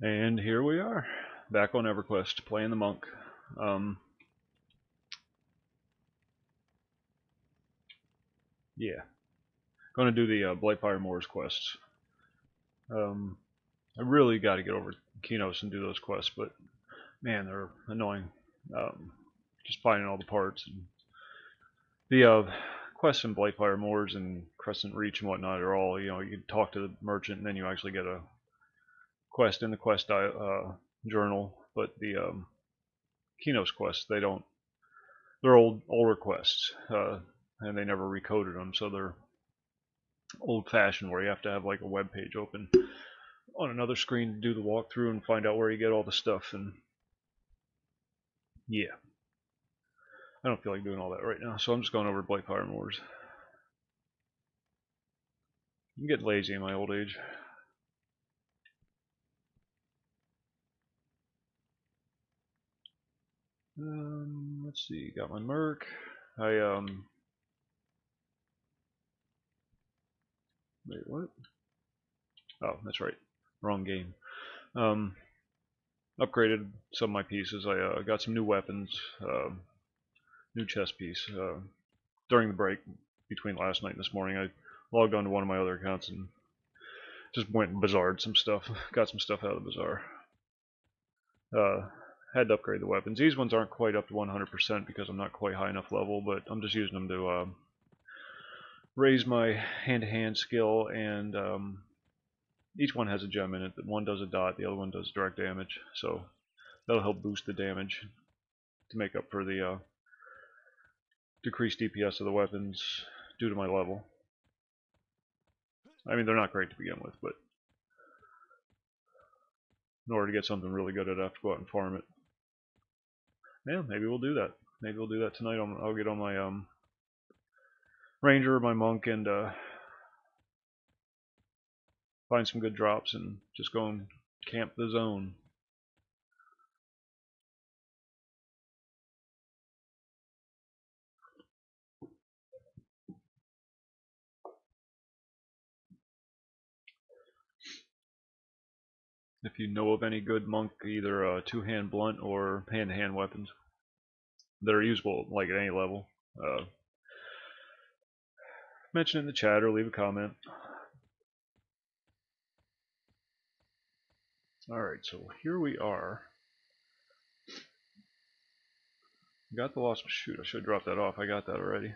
And here we are, back on EverQuest, playing the monk. Yeah, going to do the Blightfire Moors quests. I really got to get over Kinos and do those quests, but man, they're annoying. Um, just finding all the parts. The quests in Blightfire Moors and Crescent Reach and whatnot are all, you talk to the merchant and then you actually get a quest in the quest journal. But the Kinos quests, they don't. They're older quests, and they never recoded them, so they're old-fashioned, where you have to have like a web page open on another screen to do the walkthrough and find out where you get all the stuff. And yeah, I don't feel like doing all that right now, so I'm just going over Blightfire Moors. I'm getting lazy in my old age. Let's see, got my Merc. Wait, what? Oh, that's right, wrong game. Upgraded some of my pieces. I got some new weapons, new chest piece. During the break between last night and this morning, I logged onto one of my other accounts and just went and bazared some stuff. Got some stuff out of the bazaar. Had to upgrade the weapons. These ones aren't quite up to 100% because I'm not quite high enough level, but I'm just using them to raise my hand-to-hand skill, and each one has a gem in it. One does a dot, the other one does direct damage, so that'll help boost the damage to make up for the decreased DPS of the weapons due to my level. I mean, they're not great to begin with, but in order to get something really good, I'd have to go out and farm it. Yeah, maybe we'll do that. Maybe we'll do that tonight. I'll get on my ranger, my monk, and find some good drops and just go and camp the zone. If you know of any good monk, either two-hand blunt or hand-to-hand weapons that are usable like at any level, mention it in the chat or leave a comment. Alright, so here we are. Got the lost. Shoot, I should drop that off. I got that already.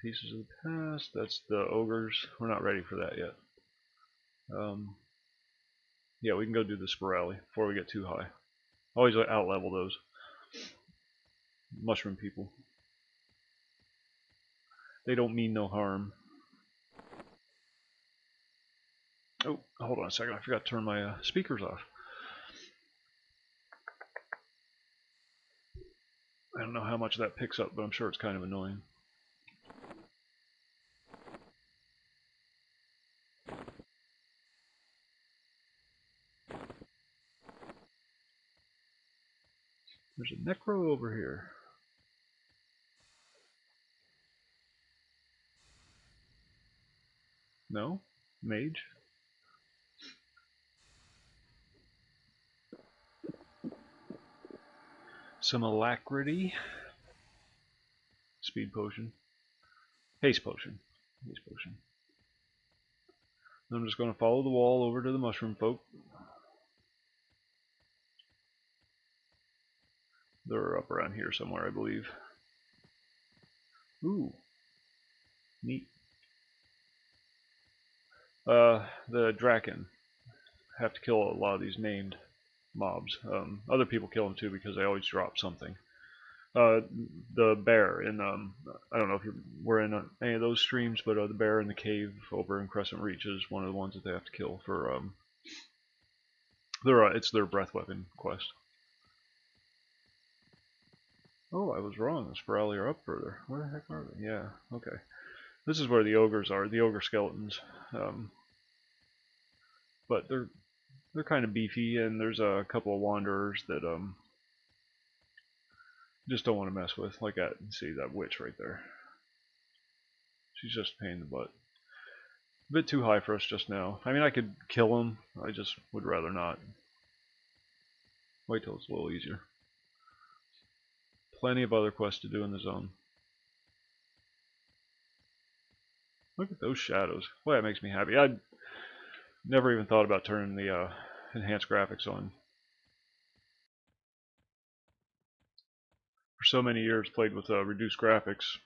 Pieces of the past. That's the ogres. We're not ready for that yet. Yeah, we can go do the Spirelli before we get too high. Always out level those mushroom people. They don't mean no harm. Oh, hold on a second. I forgot to turn my speakers off. I don't know how much that picks up, but I'm sure it's kind of annoying. There's a necro over here. No? Mage? Some alacrity. Speed potion. Haste potion. Haste potion. I'm just going to follow the wall over to the mushroom folk. They're up around here somewhere, I believe. Ooh. Neat. The Draken have to kill a lot of these named mobs. Other people kill them too because they always drop something. The bear in I don't know if you were in any of those streams, but the bear in the cave over in Crescent Reach is one of the ones that they have to kill for it's their breath weapon quest. Oh, I was wrong. The Spirelli are up further. Where the heck are they? Yeah, okay. This is where the ogres are, the ogre skeletons. But they're kind of beefy, and there's a couple of wanderers that just don't want to mess with. Like that, see that witch right there. She's just a pain in the butt. A bit too high for us just now. I mean, I could kill him. I just would rather not. Wait till it's a little easier. Plenty of other quests to do in the zone. Look at those shadows. Boy, that makes me happy. I never even thought about turning the enhanced graphics on. For so many years, played with reduced graphics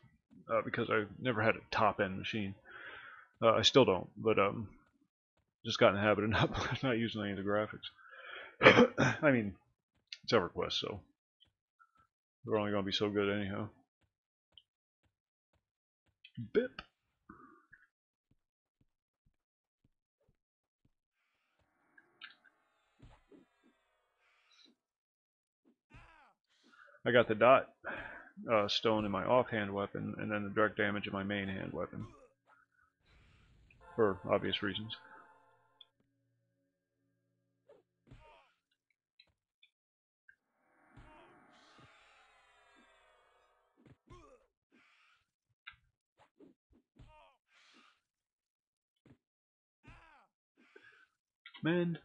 because I never had a top-end machine. I still don't, but just got in the habit of not using any of the graphics. I mean, it's EverQuest, so they're only going to be so good anyhow. Bip. I got the dot stone in my offhand weapon, and then the direct damage in my main hand weapon, for obvious reasons. Mend.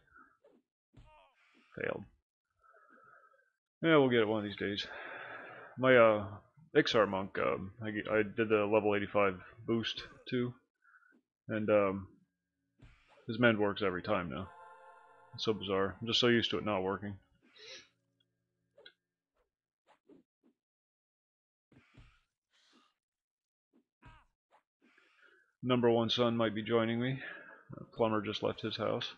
Failed. Yeah, we'll get it one of these days. My Ixar monk, I did the level 85 boost too, and his mend works every time now. It's so bizarre. I'm just so used to it not working. Number one son might be joining me. Plumber just left his house,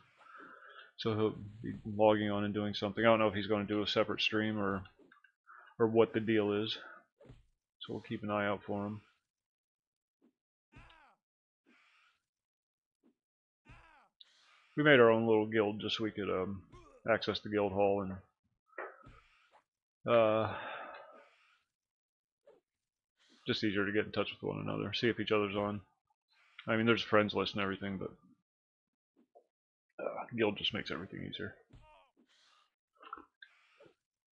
so he'll be logging on and doing something. I don't know if he's going to do a separate stream or what the deal is, so we'll keep an eye out for him. We made our own little guild just so we could access the guild hall and just easier to get in touch with one another, see if each other's on. I mean, there's a friends list and everything, but guild just makes everything easier.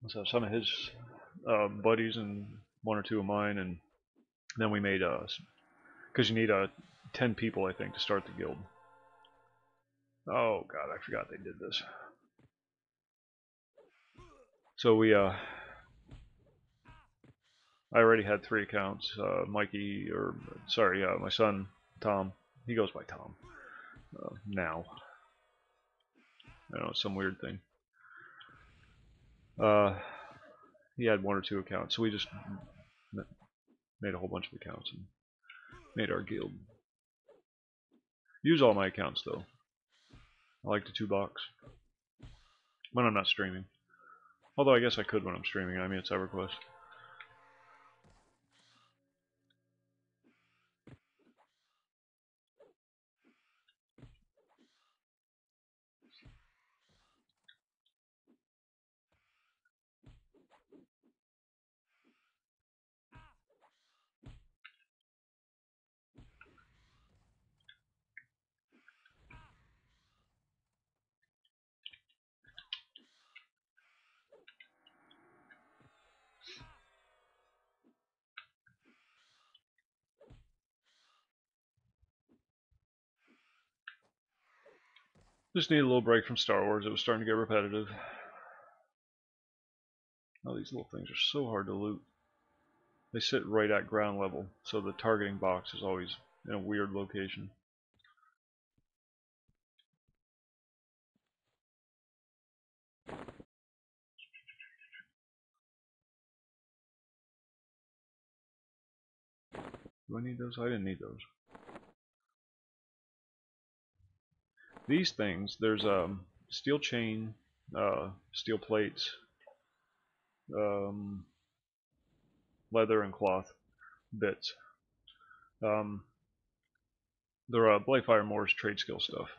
So some of his buddies and one or two of mine, and then we made because you need 10 people I think to start the guild. Oh god, I forgot they did this. So we I already had 3 accounts. Mikey, or sorry, my son Tom. He goes by Tom now. I know, it's some weird thing. He had 1 or 2 accounts, so we just made a whole bunch of accounts and made our guild. Use all my accounts though. I like the 2 box when I'm not streaming. Although I guess I could when I'm streaming. I mean, it's EverQuest. Just need a little break from Star Wars. It was starting to get repetitive. Oh, these little things are so hard to loot. They sit right at ground level, so the targeting box is always in a weird location. Do I need those? I didn't need those. These things, there's steel chain, steel plates, leather and cloth bits. They're Blightfire Moore's trade skill stuff.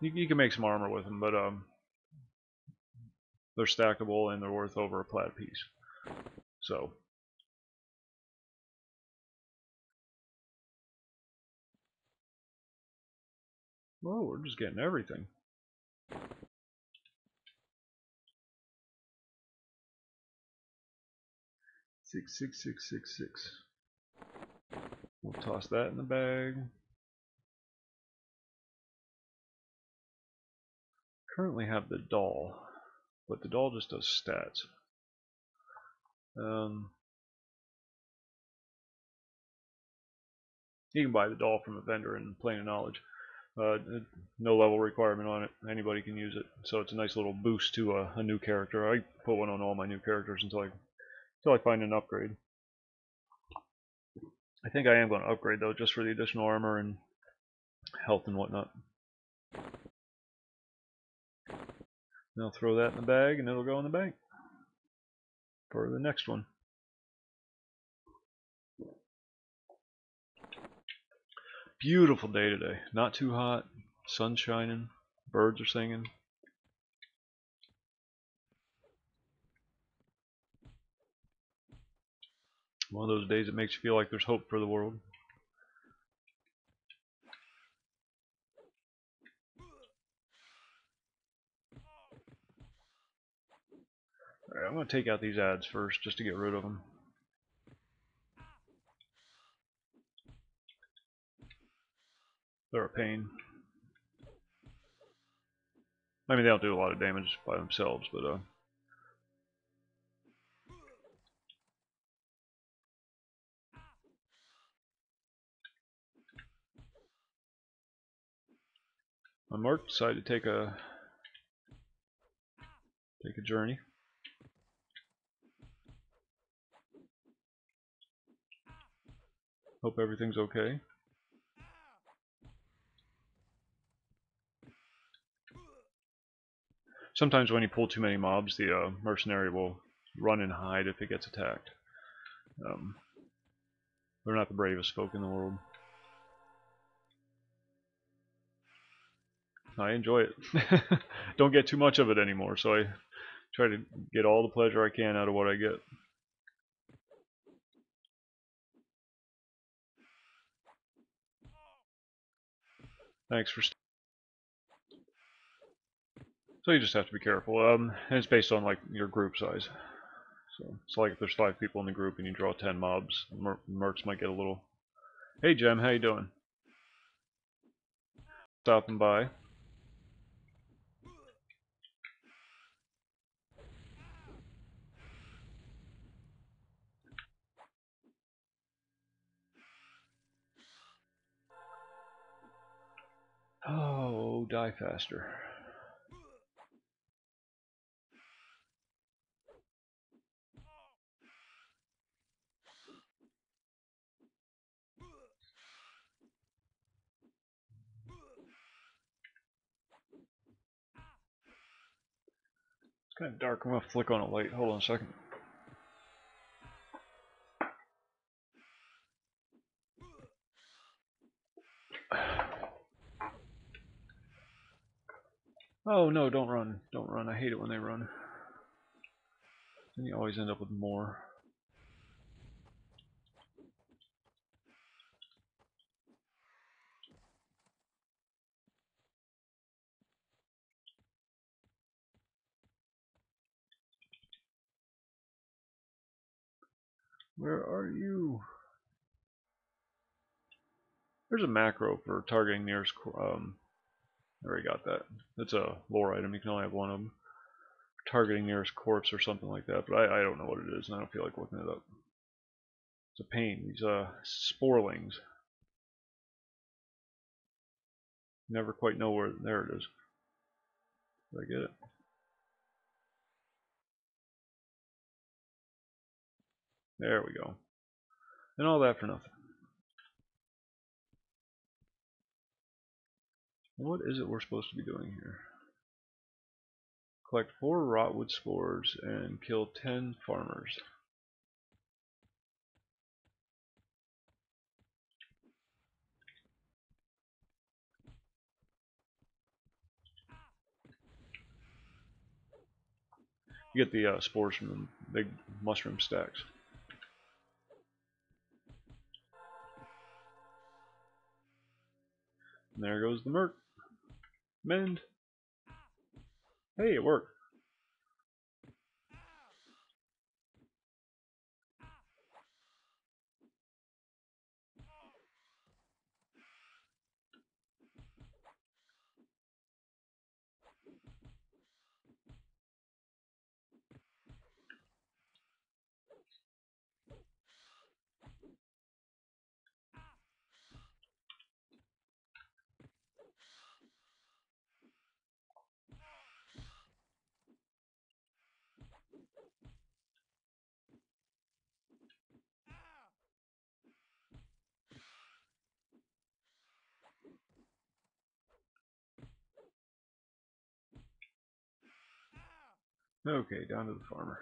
You can make some armor with them, but they're stackable and they're worth over a plat piece. So, whoa, we're just getting everything. 66666. We'll toss that in the bag. Currently have the doll, but the doll just does stats. You can buy the doll from a vendor in Plane of Knowledge. No level requirement on it. Anybody can use it. So it's a nice little boost to a new character. I put one on all my new characters until I find an upgrade. I think I am going to upgrade though, just for the additional armor and health and whatnot. And I'll throw that in the bag and it'll go in the bank for the next one. Beautiful day today. Not too hot. Sun's shining. Birds are singing. One of those days that makes you feel like there's hope for the world. Alright, I'm going to take out these ads first just to get rid of them. They're a pain. I mean, they don't do a lot of damage by themselves, but my Mark decided to take a journey. Hope everything's okay. Sometimes when you pull too many mobs, the mercenary will run and hide if it gets attacked. They're not the bravest folk in the world. I enjoy it. Don't get too much of it anymore, so I try to get all the pleasure I can out of what I get. Thanks for. So you just have to be careful. And it's based on like your group size. So it's like if there's 5 people in the group and you draw 10 mobs, mercs might get a little. Hey Jem, how you doing? Stopping by. Oh, die faster. It's kind of dark. I'm going to flick on a light. Hold on a second. Oh no, don't run. Don't run. I hate it when they run. Then you always end up with more. Where are you? There's a macro for targeting nearest. I already got that. It's a lore item. You can only have one of them. Targeting nearest corpse or something like that, but I don't know what it is, and I don't feel like looking it up. It's a pain. These sporelings. Never quite know where. There it is. Did I get it? There we go. And all that for nothing. What is it we're supposed to be doing here? Collect 4 rotwood spores and kill 10 farmers. You get the spores from the big mushroom stacks. And there goes the merc. Mend. Hey, it worked. Okay, down to the farmer.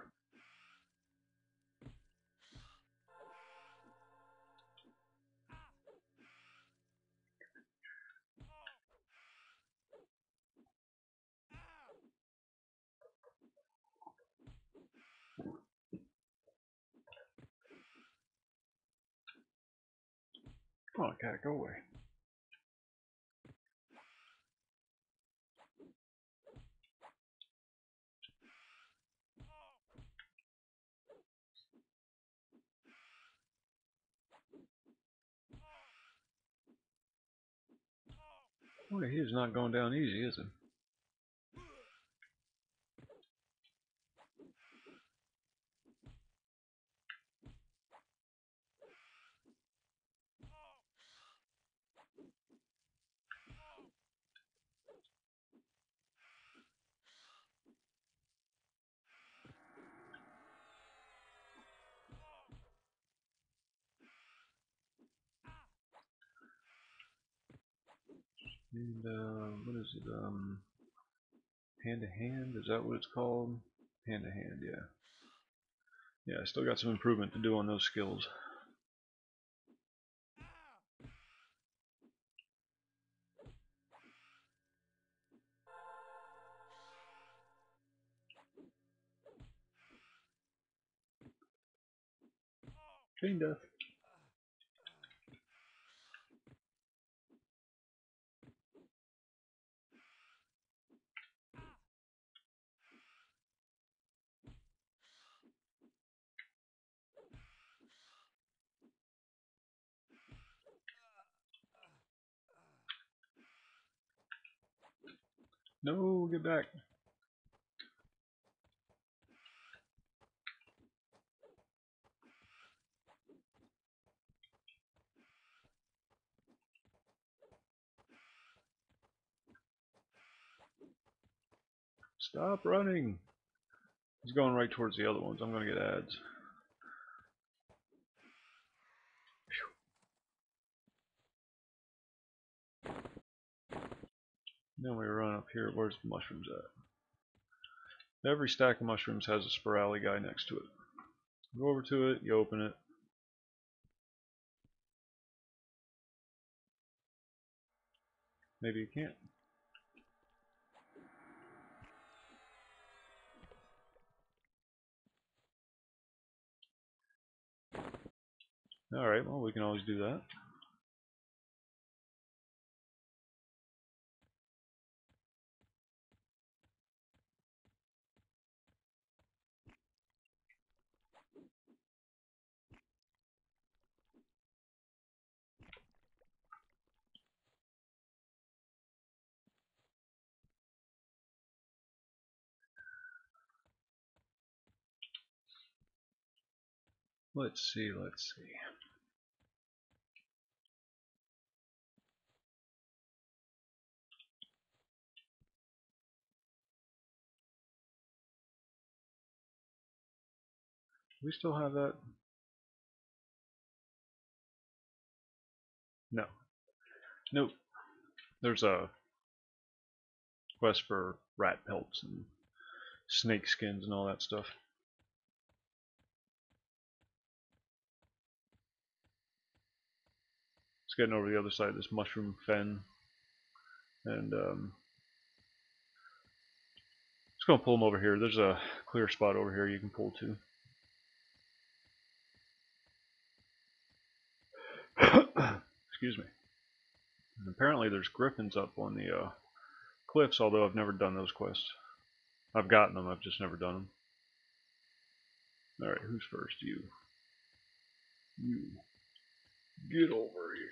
Come on, cat, go away. Boy, he is not going down easy, is he? And what is it? Hand to hand? Is that what it's called? Hand to hand, yeah. Yeah, I still got some improvement to do on those skills. Chain death. No, get back. Stop running. He's going right towards the other ones. I'm going to get ads. Then we run up here. Where's the mushrooms at? Every stack of mushrooms has a spirally guy next to it. Go over to it, you open it. Maybe you can't. Alright, well, we can always do that. Let's see. We still have that? No. Nope. There's a quest for rat pelts and snake skins and all that stuff. It's getting over the other side of this mushroom fen, and just gonna pull them over here. There's a clear spot over here you can pull to. Excuse me. And apparently there's griffins up on the cliffs, although I've never done those quests. I've gotten them, I've just never done them. Alright, who's first? You. You. Get over here.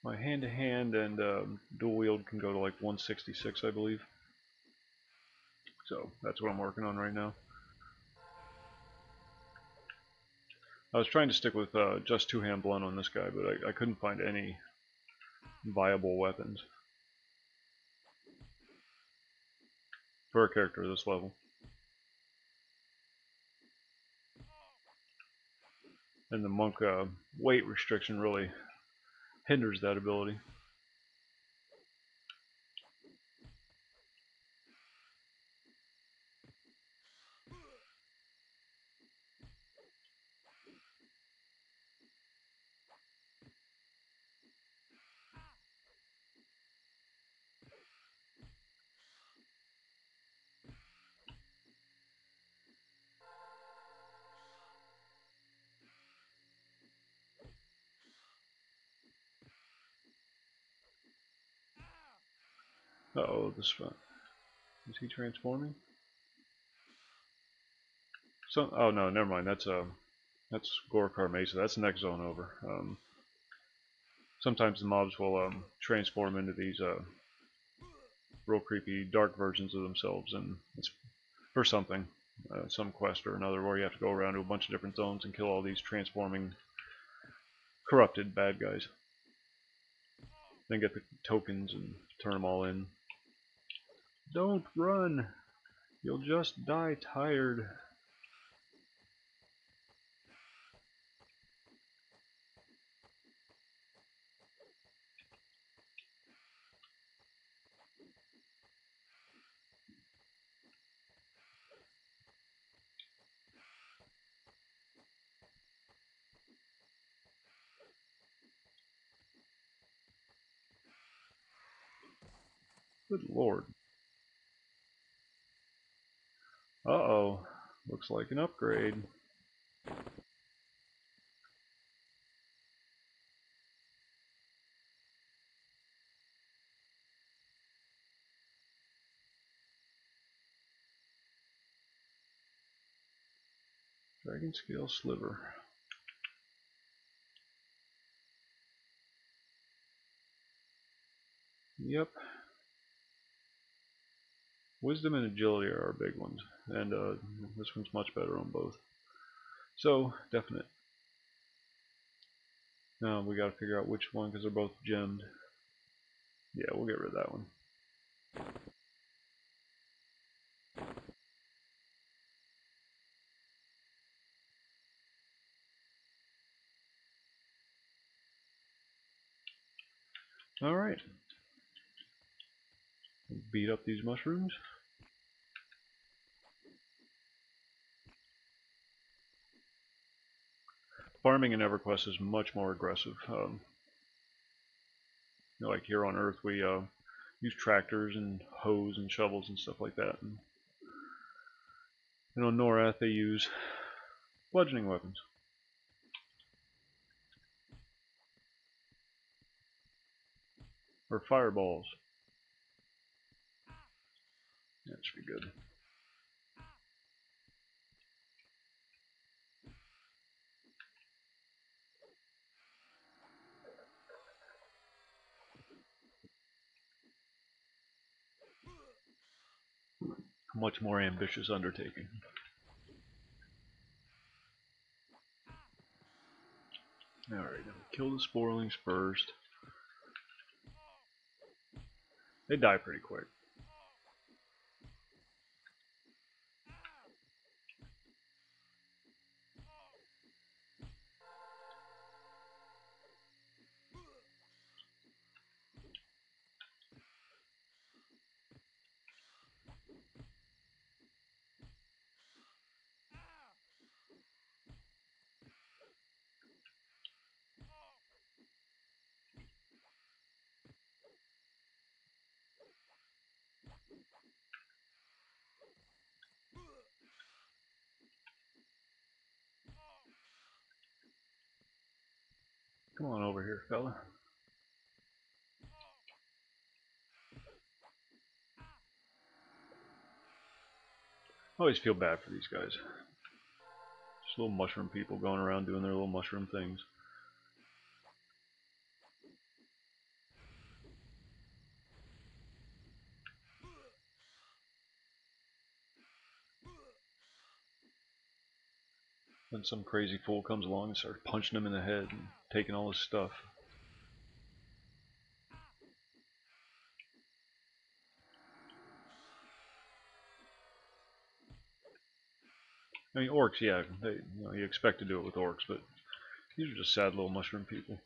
My hand-to-hand and dual wield can go to like 166, I believe. So that's what I'm working on right now. I was trying to stick with just two-hand blunt on this guy, but I couldn't find any viable weapons for a character this level. And the monk weight restriction really hinders that ability. Uh-oh, this one. Is he transforming? So, oh no, never mind. That's Gorkar Mesa. That's the next zone over. Sometimes the mobs will transform into these real creepy dark versions of themselves, and it's for something, some quest or another, where you have to go around to a bunch of different zones and kill all these transforming, corrupted bad guys. Then get the tokens and turn them all in. Don't run! You'll just die tired. Good lord. Uh-oh. Looks like an upgrade. Dragon Scale Sliver. Yep. Wisdom and Agility are our big ones, and this one's much better on both. So, definite. Now we gotta figure out which one, because they're both gemmed. Yeah, we'll get rid of that one. Alright. Beat up these mushrooms. Farming in EverQuest is much more aggressive. Like here on Earth, we use tractors and hoes and shovels and stuff like that. And on Norath, they use bludgeoning weapons. Or fireballs. That should be good. Much more ambitious undertaking. Alright, now kill the sporelings first. They die pretty quick. Come on over here, fella. I always feel bad for these guys. Just little mushroom people going around doing their little mushroom things. Then some crazy fool comes along and starts punching him in the head and taking all his stuff. I mean, orcs, yeah, you expect to do it with orcs, but these are just sad little mushroom people.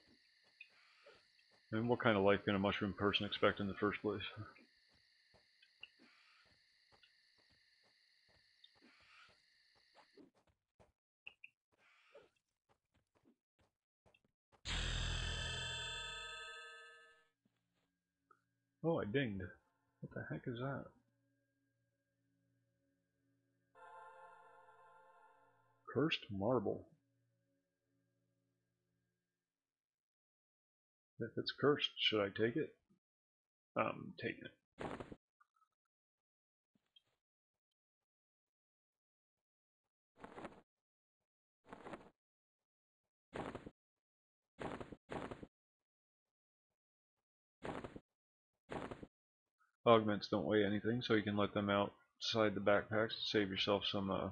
I mean, what kind of life can a mushroom person expect in the first place? Oh, I dinged. What the heck is that? Cursed marble. If it's cursed, should I take it? I'm taking it. Augments don't weigh anything, so you can let them outside the backpacks to save yourself some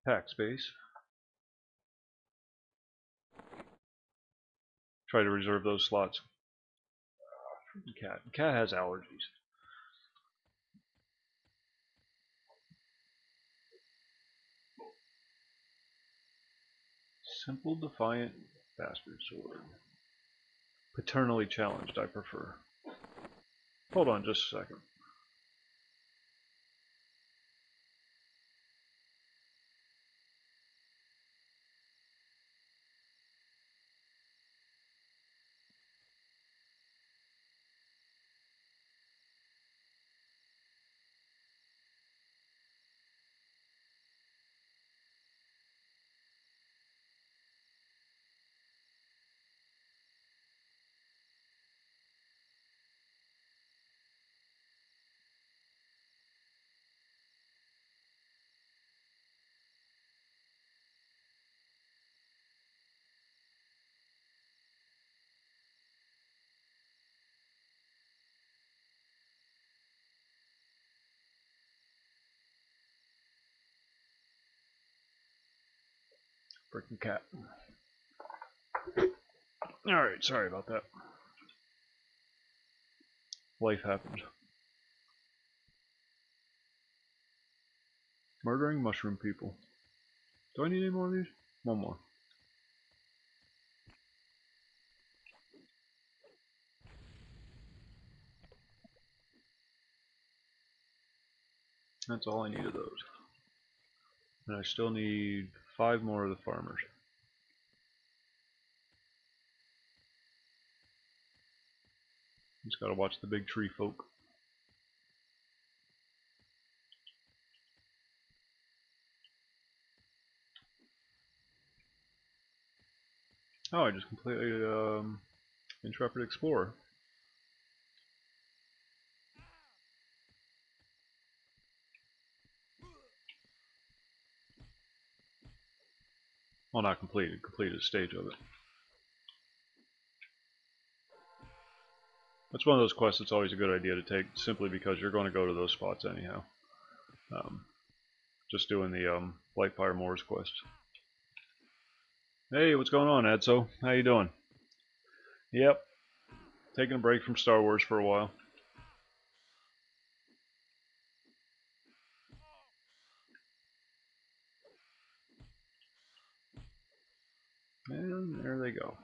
pack space. Try to reserve those slots. Cat has allergies. Simple, defiant bastard sword. Paternally challenged, I prefer. Hold on just a second. Freaking cat. Alright, sorry about that. Life happened. Murdering mushroom people. Do I need any more of these? One more. That's all I need of those. And I still need 5 more of the farmers. Just gotta watch the big tree folk. Oh, I just completed Intrepid Explorer. Well, not completed. Completed a stage of it. That's one of those quests that's always a good idea to take, simply because you're going to go to those spots anyhow. Just doing the Blightfire Moors quest. Hey, what's going on, Adso? How you doing? Yep. Taking a break from Star Wars for a while. And there they go.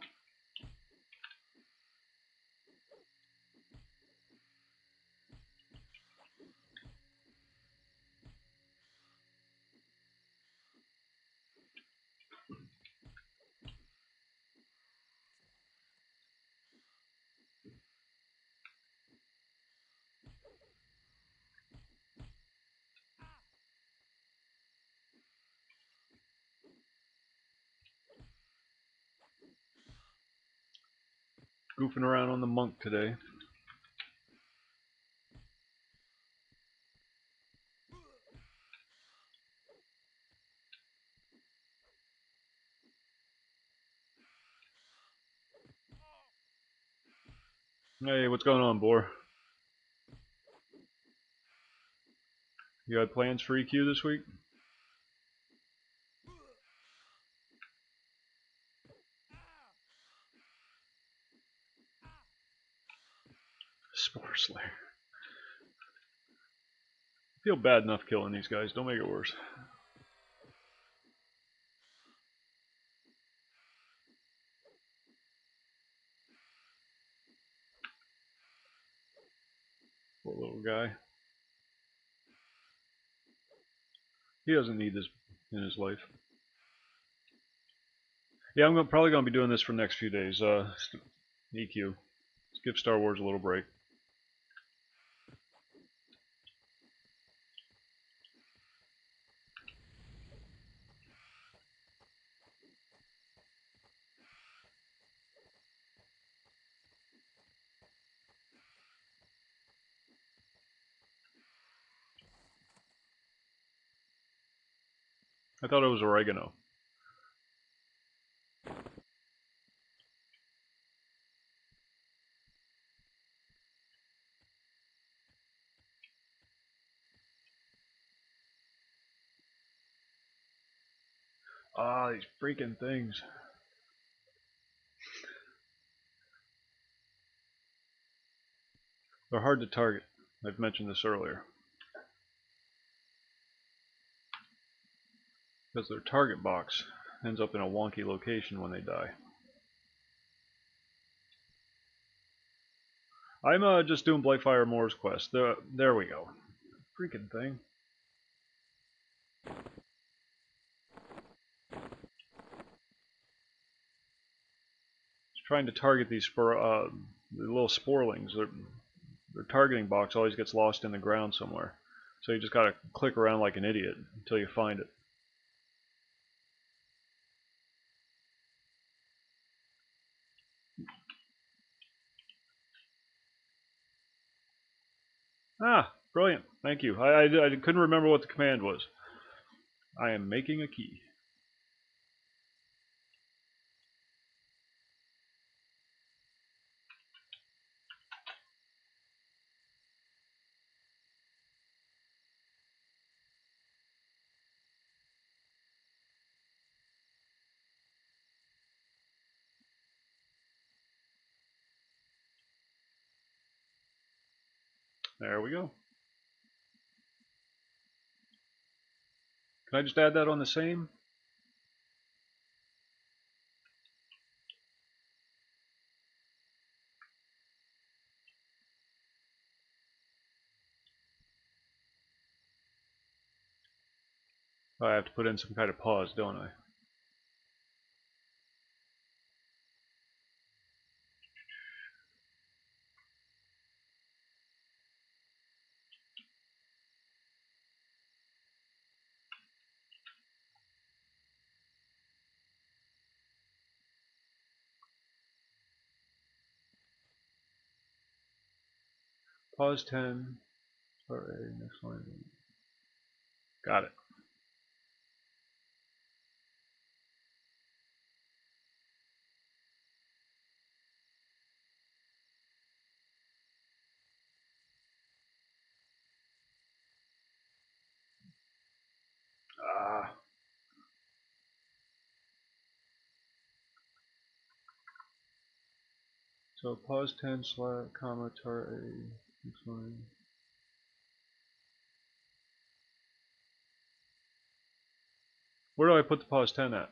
Goofing around on the monk today. Hey, what's going on, Boar? You had plans for EQ this week? Spore Slayer. I feel bad enough killing these guys. Don't make it worse. Poor little guy. He doesn't need this in his life. Yeah, I'm probably going to be doing this for the next few days. EQ. Let's give Star Wars a little break. I thought it was oregano. Ah, these freaking things. They're hard to target. I've mentioned this earlier. Because their target box ends up in a wonky location when they die. I'm just doing Blightfire Moore's quest. There we go. Freaking thing. Just trying to target these the little sporelings. Their targeting box always gets lost in the ground somewhere. So you just gotta click around like an idiot until you find it. Ah, brilliant. Thank you. I couldn't remember what the command was. I am making a key. There we go. Can I just add that on the same? I have to put in some kind of pause, don't I? Pause 10. Alright, next line. Got it. Ah. So pause 10 / comma tar a next line. Where do I put the pause 10 at?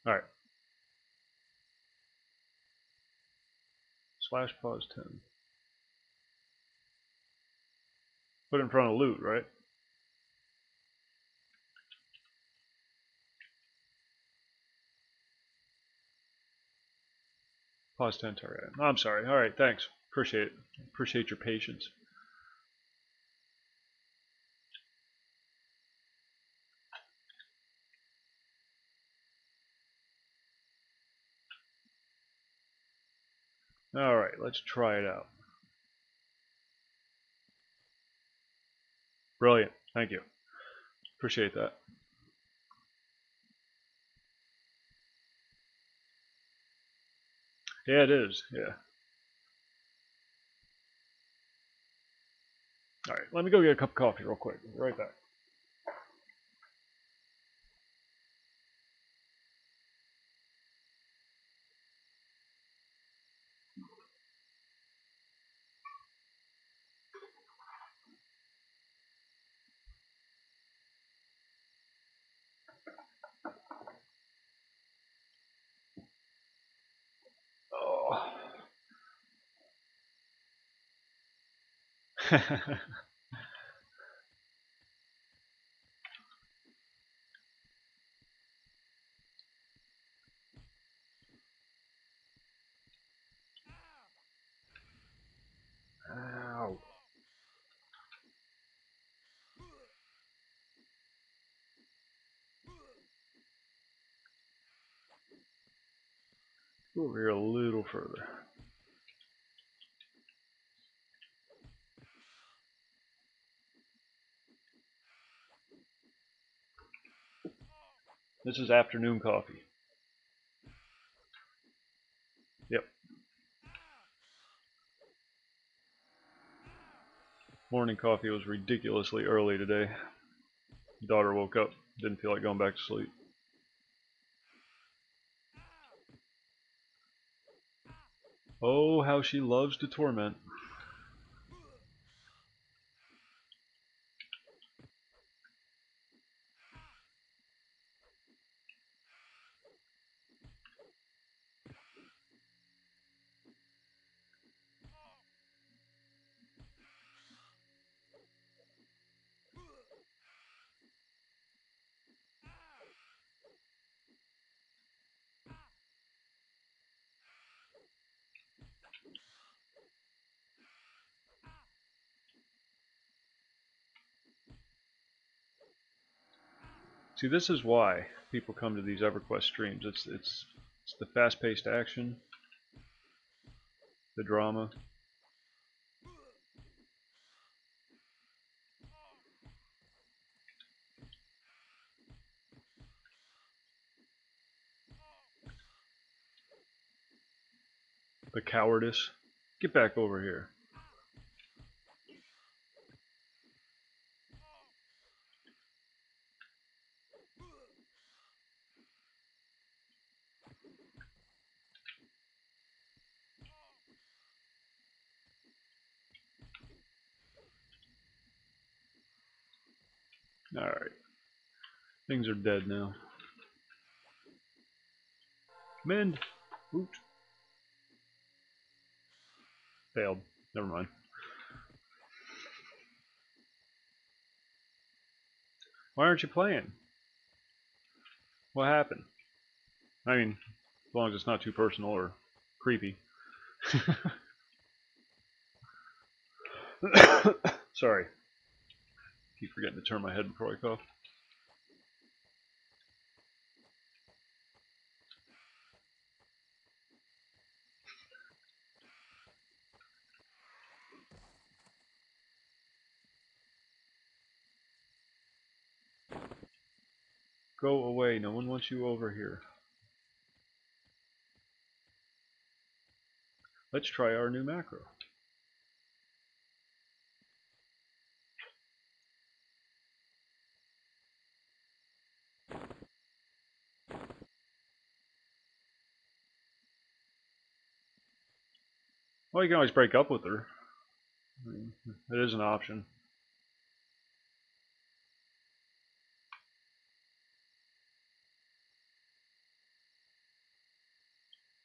Alright. / pause 10. Put it in front of loot, right? Pause 10 target. Oh, I'm sorry. Alright, thanks. Appreciate it. Appreciate your patience. Alright, let's try it out. Brilliant. Thank you. Appreciate that. Yeah, it is. Yeah. All right, let me go get a cup of coffee real quick. I'll be right back. Oh. Ow. Go over here a little further. This is afternoon coffee. Yep. Morning coffee was ridiculously early today. Daughter woke up, didn't feel like going back to sleep. Oh, how she loves to torment. See, this is why people come to these EverQuest streams. It's the fast-paced action, the drama. The cowardice. Get back over here. Alright. Things are dead now. Mend! Oot. Failed. Never mind. Why aren't you playing? What happened? I mean, as long as it's not too personal or creepy. Sorry. Keep forgetting to turn my head before I cough. Go away. No one wants you over here. Let's try our new macro. Well, you can always break up with her. I mean, it is an option.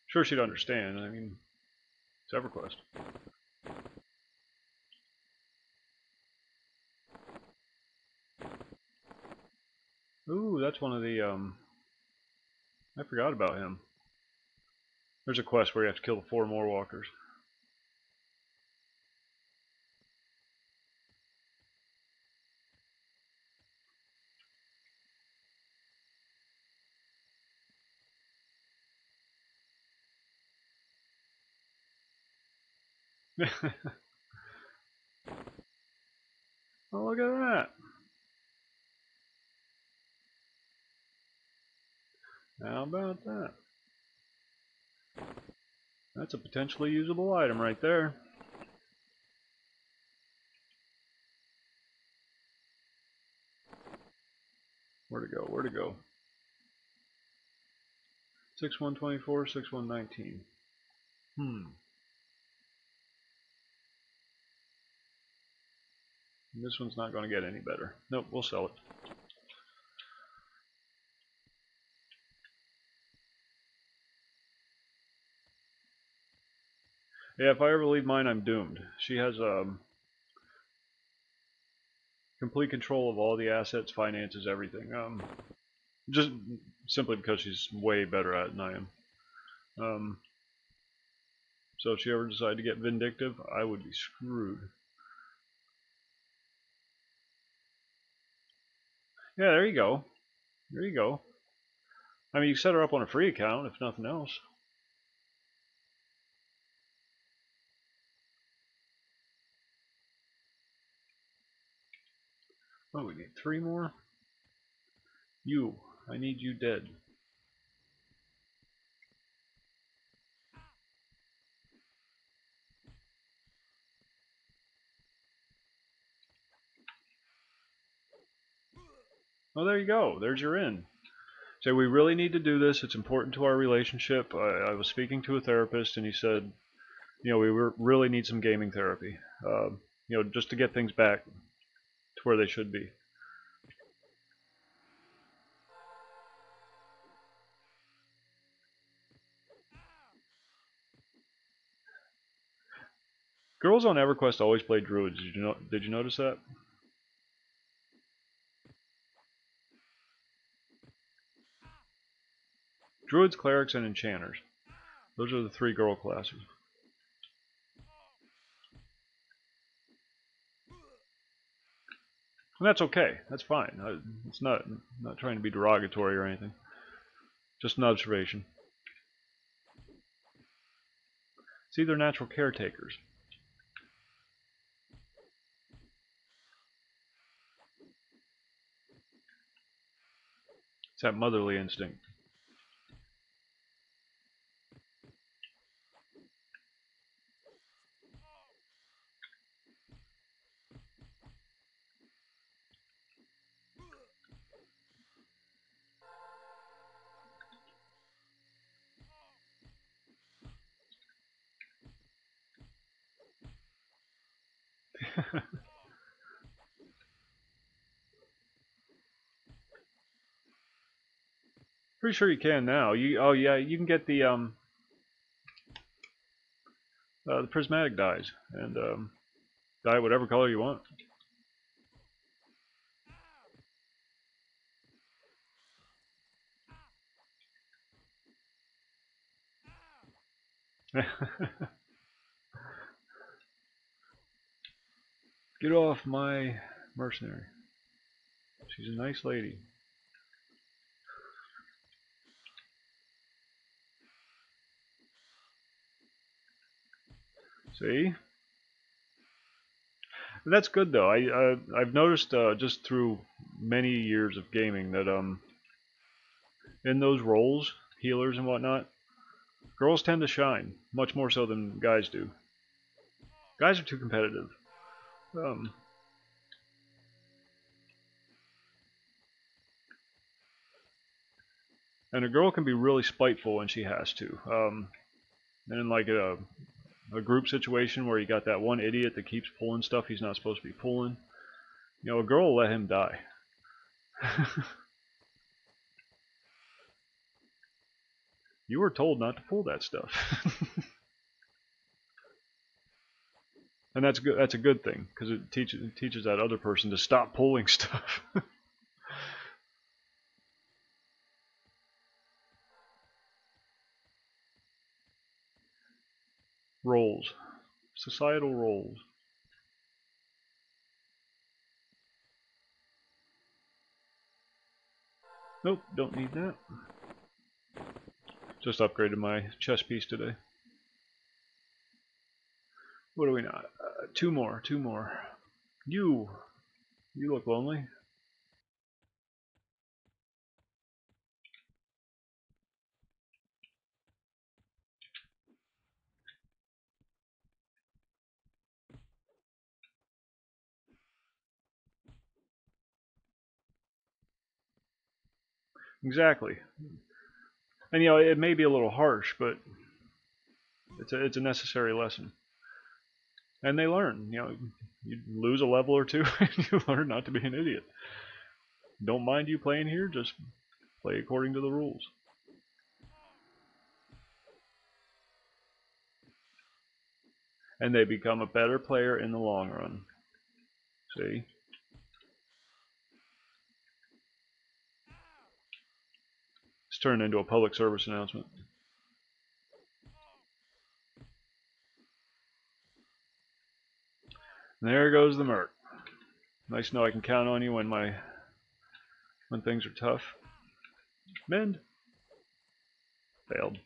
Sure, she'd understand. I mean, it's EverQuest. Ooh, that's one of the, I forgot about him. There's a quest where you have to kill 4 more walkers. Oh, look at that. How about that? That's a potentially usable item right there. Where'd it go? Where'd it go? 6124, 6119. This one's not going to get any better. Nope, we'll sell it. Yeah, if I ever leave mine, I'm doomed. She has complete control of all the assets, finances, everything. Just simply because she's way better at it than I am. So if she ever decided to get vindictive, I would be screwed. Yeah, there you go. There you go. I mean, you set her up on a free account, if nothing else. Oh, we need 3 more? You. I need you dead. Oh, there you go. There's your in. So we really need to do this. It's important to our relationship. I was speaking to a therapist, and he said, you know, we really need some gaming therapy. You know, just to get things back to where they should be. Girls on EverQuest always play druids. Did you notice that? Druids, clerics, and enchanters. Those are the 3 girl classes. And that's okay. That's fine. It's not trying to be derogatory or anything. Just an observation. See, they're natural caretakers. It's that motherly instinct. Pretty sure you can now. Oh yeah, you can get the prismatic dyes and dye whatever color you want. Get off my mercenary. She's a nice lady. See? That's good though. I've noticed just through many years of gaming that in those roles, healers and whatnot, girls tend to shine much more so than guys do. Guys are too competitive. And a girl can be really spiteful when she has to. And in like a group situation where you got that one idiot that keeps pulling stuff he's not supposed to be pulling, you know, a girl will let him die. You were told not to pull that stuff. And that's good. That's a good thing because it teaches that other person to stop pulling stuff. Roles. Societal roles. Nope, don't need that. Just upgraded my chess piece today. What do we not? 2 more, 2 more. You look lonely. Exactly. And you know, it may be a little harsh, but it's a necessary lesson. And they learn. You know, you lose a level or two, and you learn not to be an idiot. Don't mind you playing here, just play according to the rules. And they become a better player in the long run. See? It's turned into a public service announcement. And there goes the Merc. Nice to know I can count on you when things are tough. Mend. Failed.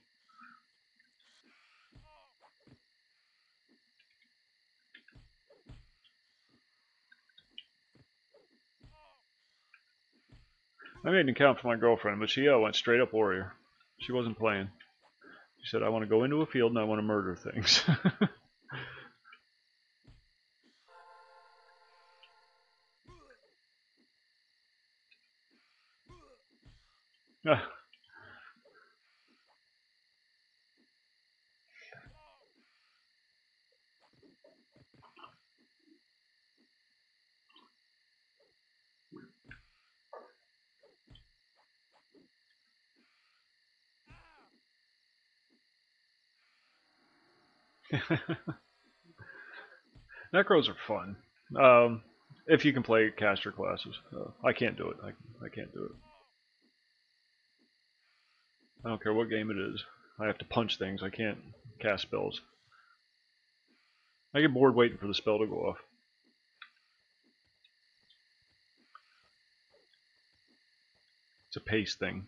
I made an account for my girlfriend, but she went straight up warrior. She wasn't playing. She said, I want to go into a field and I want to murder things. Necros are fun. If you can play caster classes. I can't do it. I can't do it. I don't care what game it is. I have to punch things. I can't cast spells. I get bored waiting for the spell to go off. It's a pace thing.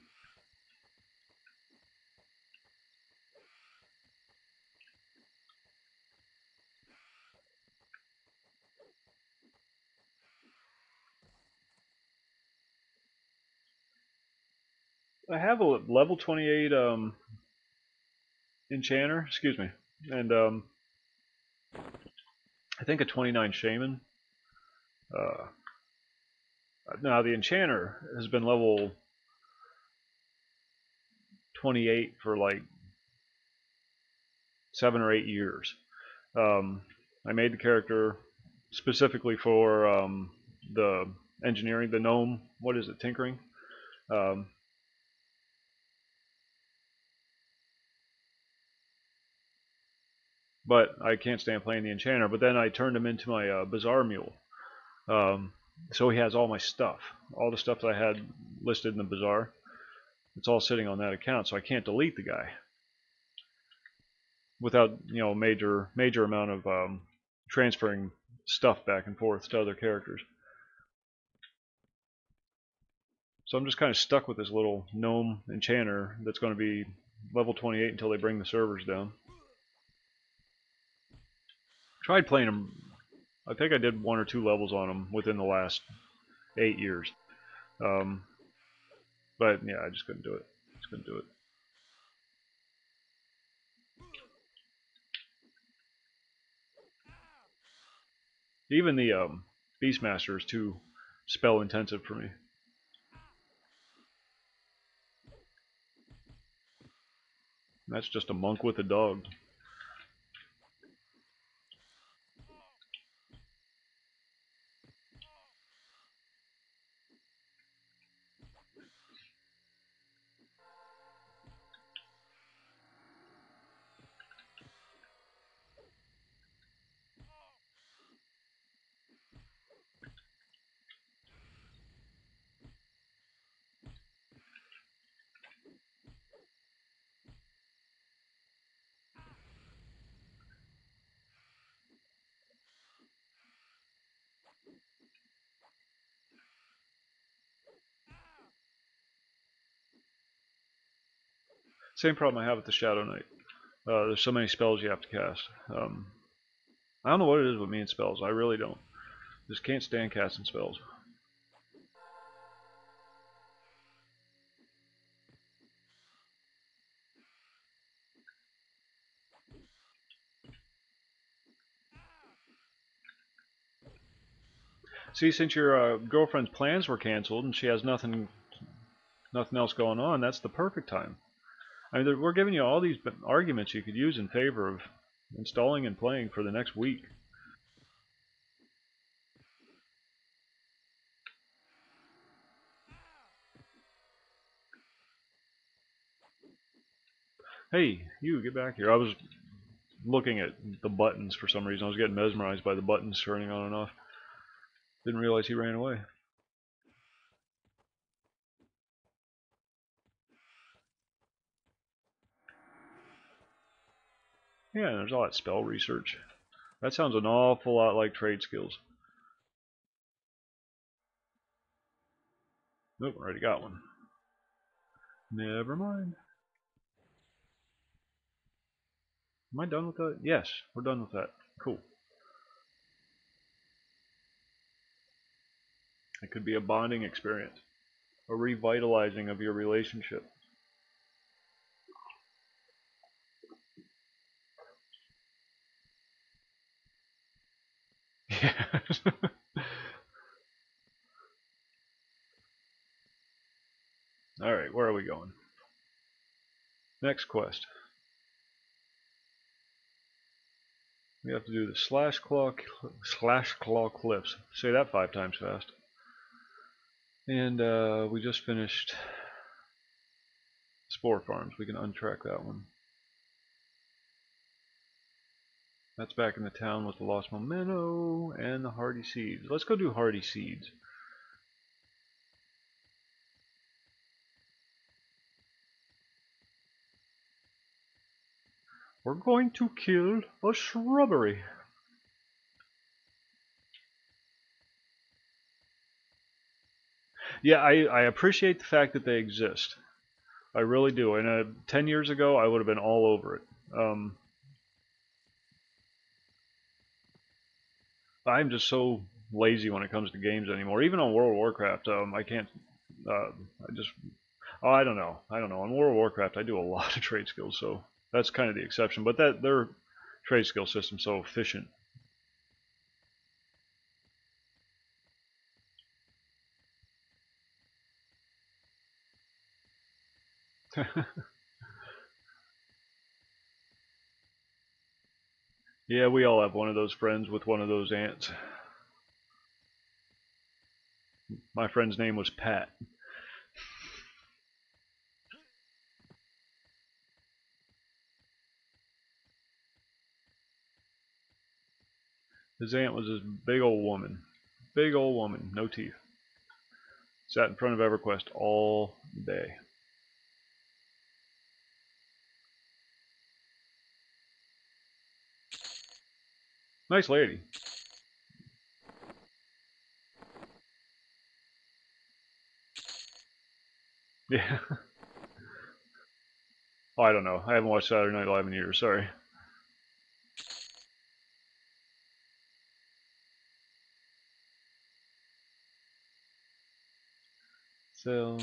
I have a level 28 enchanter, excuse me, and I think a 29 shaman. Now the enchanter has been level 28 for like 7 or 8 years. I made the character specifically for the engineering, the gnome. What is it? Tinkering. But I can't stand playing the enchanter. But then I turned him into my bazaar mule. So he has all my stuff, all the stuff that I had listed in the bazaar. It's all sitting on that account, so I can't delete the guy without major amount of transferring stuff back and forth to other characters. So I'm just kind of stuck with this little gnome enchanter that's going to be level 28 until they bring the servers down. Tried playing him. I think I did 1 or 2 levels on him within the last 8 years. But yeah, I just couldn't do it. Just couldn't do it. Even the Beastmaster is too spell intensive for me. That's just a monk with a dog. Same problem I have with the Shadow Knight. There's so many spells you have to cast. I don't know what it is with me and spells. I really don't. Just can't stand casting spells. See, since your girlfriend's plans were canceled and she has nothing nothing else going on, that's the perfect time. I mean, we're giving you all these arguments you could use in favor of installing and playing for the next week. Hey, you, get back here. I was looking at the buttons for some reason. I was getting mesmerized by the buttons turning on and off. Didn't realize he ran away. Yeah, there's all that spell research. That sounds an awful lot like trade skills. Nope, already got one. Never mind. Am I done with that? Yes, we're done with that. Cool. It could be a bonding experience, a revitalizing of your relationship. Yes. Alright, where are we going? Next quest. We have to do the slash claw cliffs. Say that 5 times fast. And we just finished spore farms. We can untrack that one. That's back in the town with the lost memento and the hardy seeds. Let's go do hardy seeds. We're going to kill a shrubbery. Yeah, I appreciate the fact that they exist. I really do. And 10 years ago, I would have been all over it. I'm just so lazy when it comes to games anymore. Even on World of Warcraft, I can't. I just. Oh, I don't know. I don't know. On World of Warcraft, I do a lot of trade skills, so that's kind of the exception. But that their trade skill system's so efficient. Yeah, we all have one of those friends with one of those ants. My friend's name was Pat. His aunt was this big old woman. Big old woman, no teeth. Sat in front of EverQuest all day. Nice lady. Yeah. Oh, I don't know. I haven't watched Saturday Night Live in years. Sorry. So.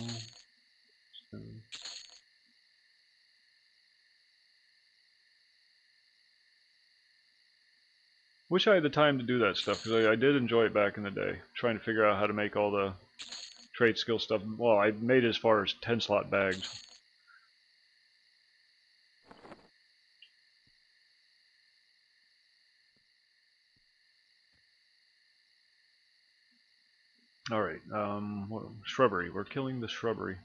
Wish I had the time to do that stuff because I did enjoy it back in the day. Trying to figure out how to make all the trade skill stuff. Well, I made it as far as 10 slot bags. Alright, shrubbery. We're killing the shrubbery.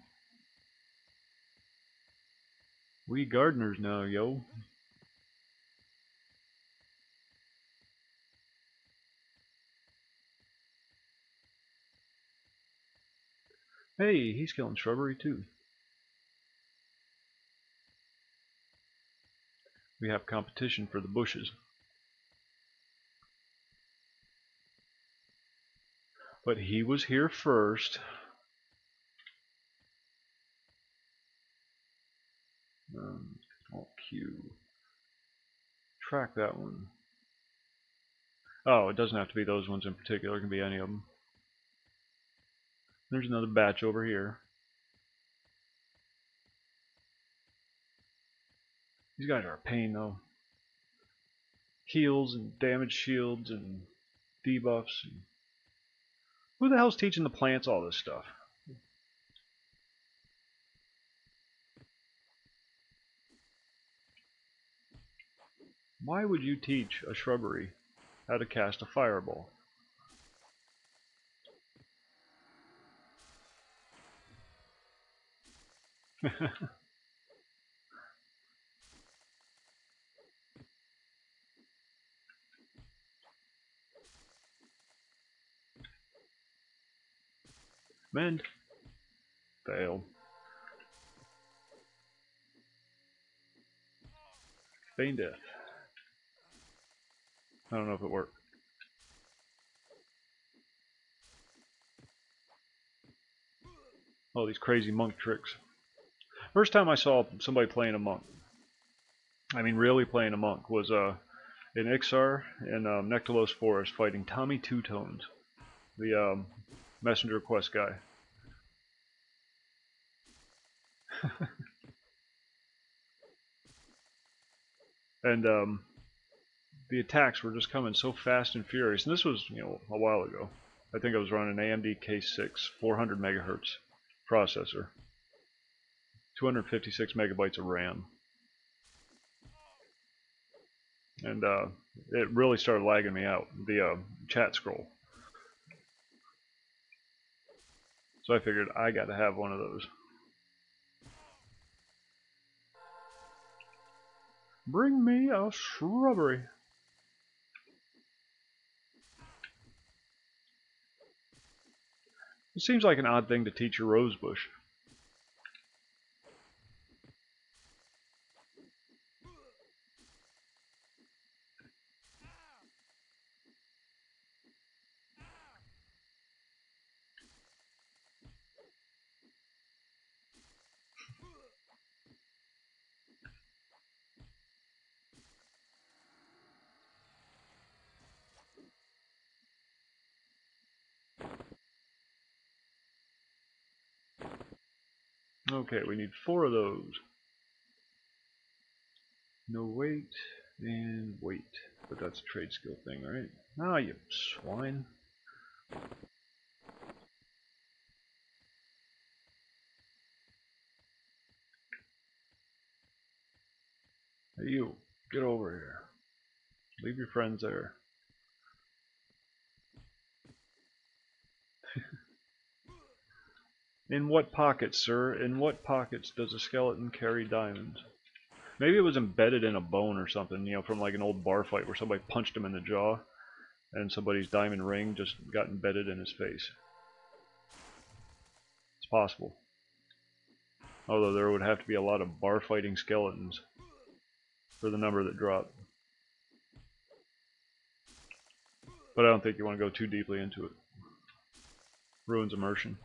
We gardeners now, yo. Hey, he's killing shrubbery too. We have competition for the bushes. But he was here first. Alt Q. Track that one. Oh, it doesn't have to be those ones in particular. It can be any of them. There's another batch over here. These guys are a pain though. Heals and damage shields and debuffs. Who the hell's teaching the plants all this stuff? Why would you teach a shrubbery how to cast a fireball? Mend. Failed. Feign death. I don't know if it worked. Oh, these crazy monk tricks. First time I saw somebody playing a monk, I mean really playing a monk, was in Agnarr in Nectalos Forest fighting Tommy Two Tones, the messenger quest guy. And the attacks were just coming so fast and furious. And this was, a while ago. I think I was running an AMD K6 400 megahertz processor, 256 megabytes of RAM, and it really started lagging me out, the chat scroll. So I figured I got to have one of those. Bring me a shrubbery. It seems like an odd thing to teach a rosebush. Okay, we need 4 of those. No weight and weight. But that's a trade skill thing, right? Ah, you swine. Hey, you, get over here. Leave your friends there. In what pockets, sir? In what pockets does a skeleton carry diamonds? Maybe it was embedded in a bone or something, from like an old bar fight where somebody punched him in the jaw and somebody's diamond ring just got embedded in his face. It's possible. Although there would have to be a lot of bar fighting skeletons for the number that dropped. But I don't think you want to go too deeply into it. Ruins immersion.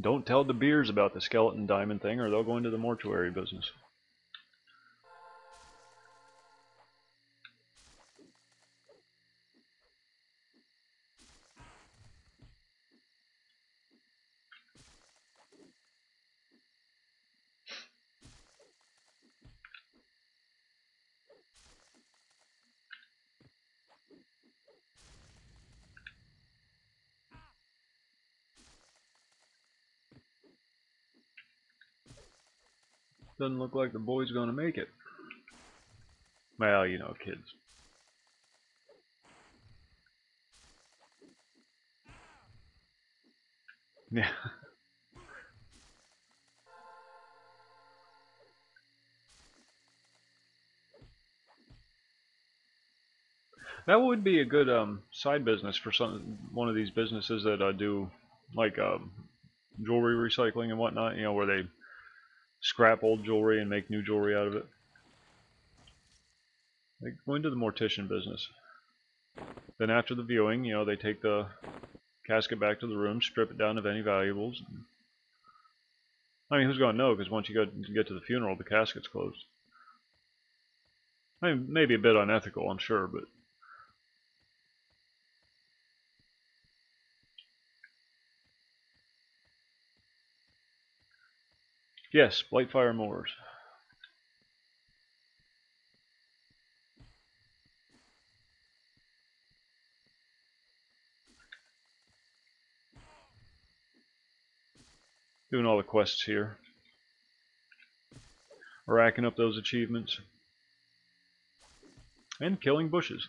Don't tell the beers about the skeleton diamond thing or they'll go into the mortuary business. Doesn't look like the boy's gonna make it. Well, kids. Yeah. That would be a good side business for one of these businesses that do like jewelry recycling and whatnot. Where they scrap old jewelry and make new jewelry out of it. They go into the mortician business. Then after the viewing, they take the casket back to the room, strip it down of any valuables. I mean, who's going to know? Because once you get to the funeral, the casket's closed. I mean, maybe a bit unethical, I'm sure, but Yes, Blightfire moors. Doing all the quests here. Racking up those achievements. And killing bushes.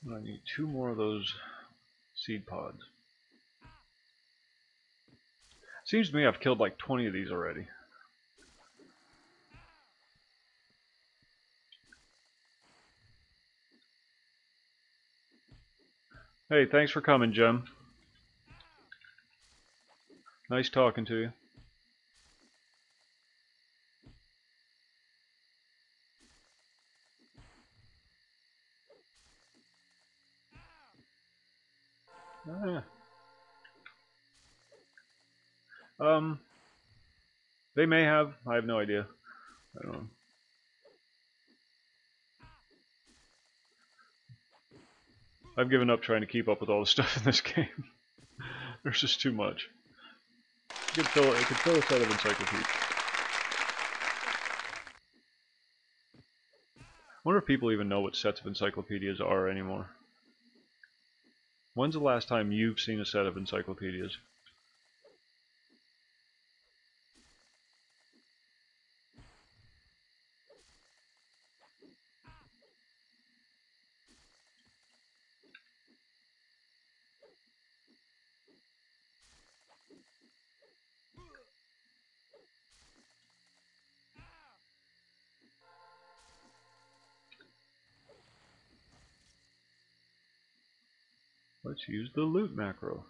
I need 2 more of those seed pods. Seems to me I've killed like 20 of these already. Hey, thanks for coming, Jem. Nice talking to you. Ah. They may have. I have no idea. I don't know. I've given up trying to keep up with all the stuff in this game. There's just too much. It could fill a set of encyclopedias. I wonder if people even know what sets of encyclopedias are anymore. When's the last time you've seen a set of encyclopedias? Let's use the loot macro.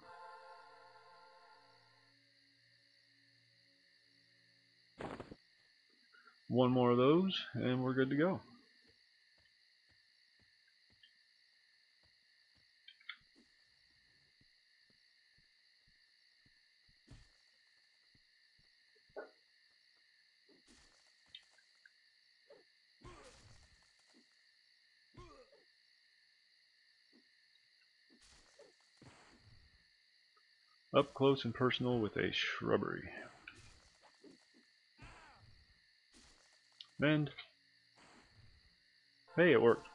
One more of those, and we're good to go. Up close and personal with a shrubbery. And hey, it worked.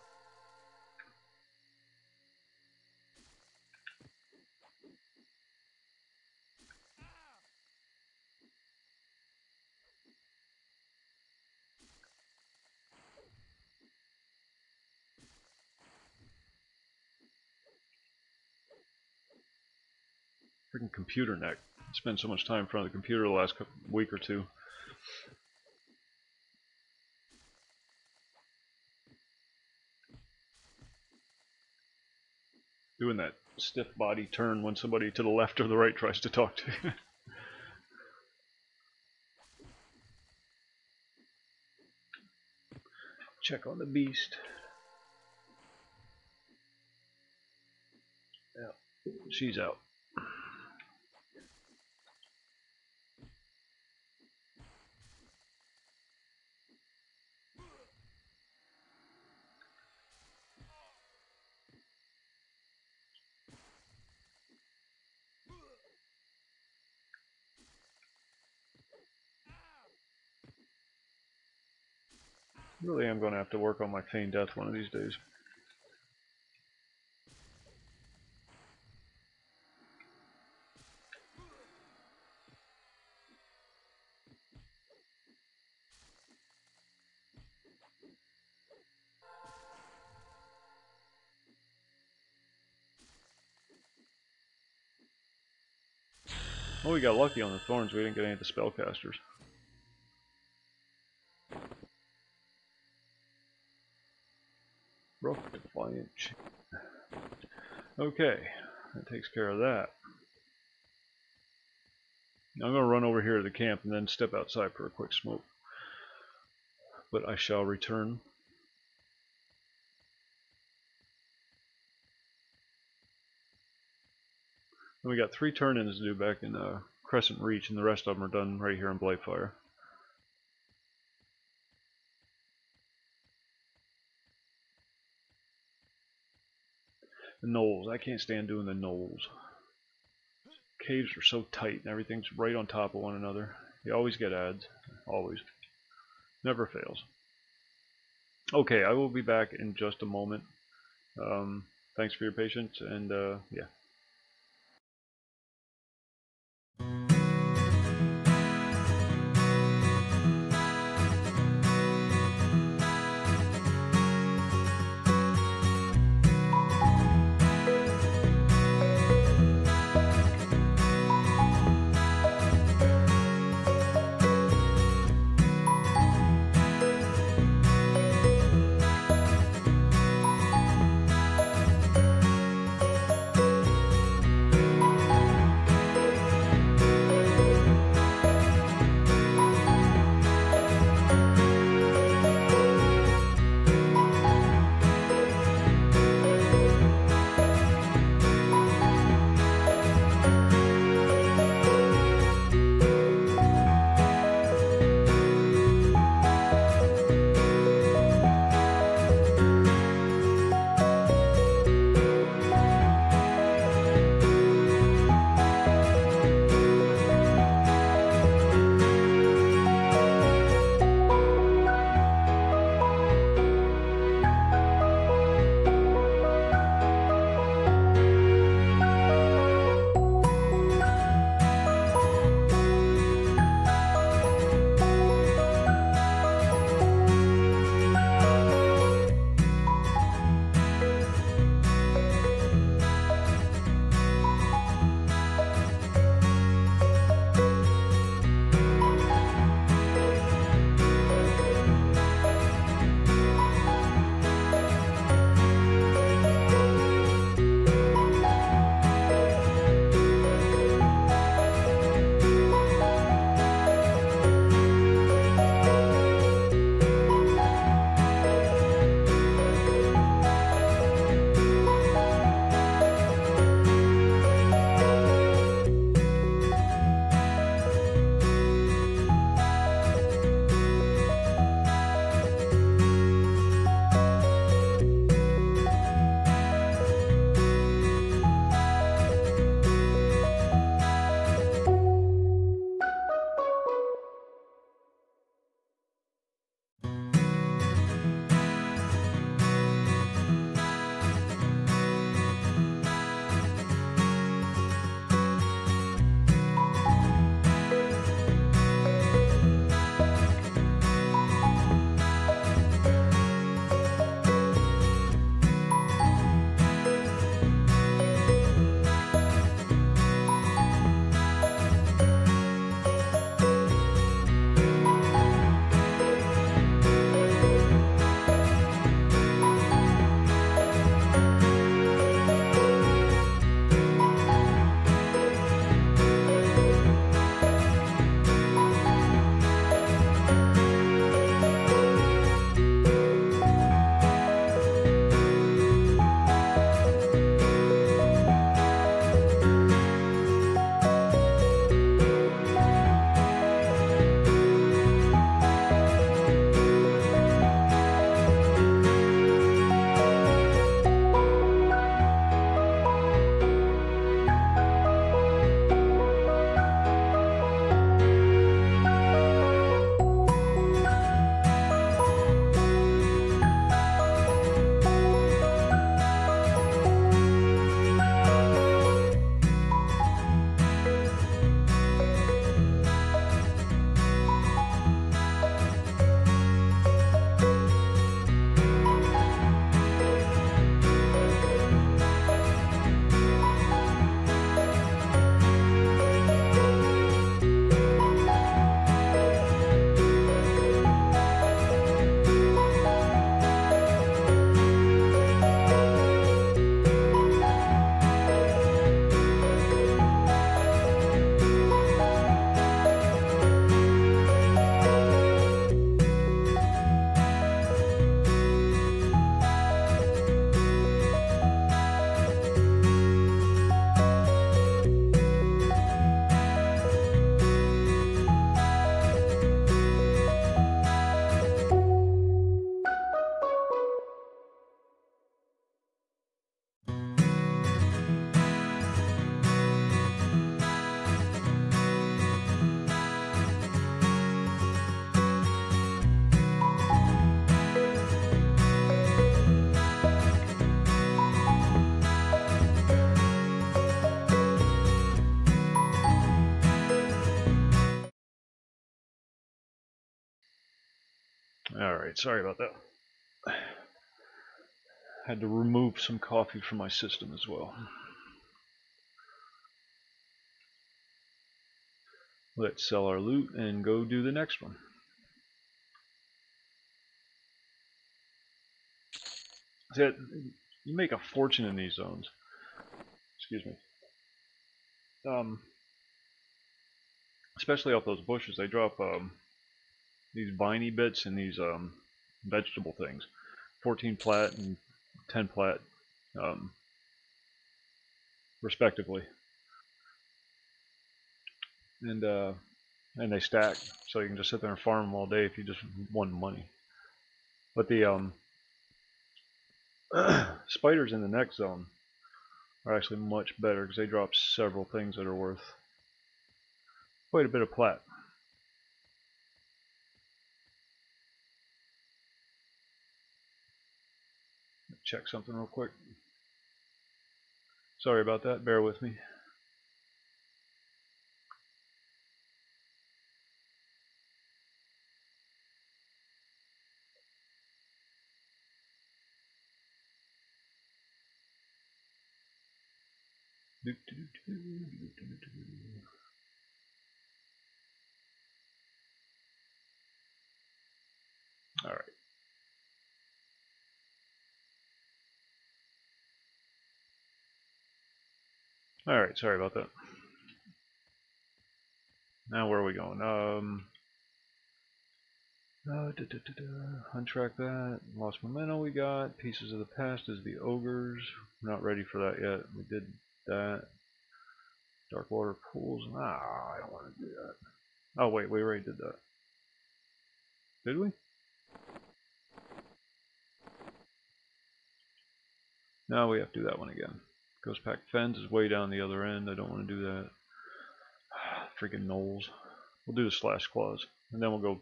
Freaking computer neck. I spent so much time in front of the computer the last week or two. Doing that stiff body turn when somebody to the left or the right tries to talk to you. Check on the beast. Yeah, she's out. Really am going to have to work on my feigned death one of these days. Oh, we got lucky on the thorns. We didn't get any of the spellcasters. Rough Defiant. Okay, that takes care of that. I'm going to run over here to the camp and then step outside for a quick smoke. But I shall return And we got 3 turn-ins to do back in Crescent Reach, and the rest of them are done right here in Blightfire. The knolls. I can't stand doing the knolls. Caves are so tight and everything's right on top of one another. You always get ads. Always. Never fails. Okay, I will be back in just a moment. Thanks for your patience, and yeah. Alright, sorry about that. Had to remove some coffee from my system as well. Let's sell our loot and go do the next one. See, you make a fortune in these zones. Excuse me. Especially off those bushes, they drop these viney bits and these vegetable things. 14 plat and 10 plat, respectively. And they stack, so you can just sit there and farm them all day if you just want money. But the spiders in the next zone are actually much better because they drop several things that are worth quite a bit of plat. Check something real quick. Sorry about that, bear with me. Alright. Alright, sorry about that. Now where are we going? Untrack that. Lost Memento we got. Pieces of the Past is the Ogres. We're not ready for that yet. We did that. Dark Water Pools. I don't want to do that. Oh wait, we already did that. Did we? Now we have to do that one again. Ghost Pack Fens is way down the other end. I don't want to do that. Freaking gnolls. We'll do the Slash Claws. And then we'll go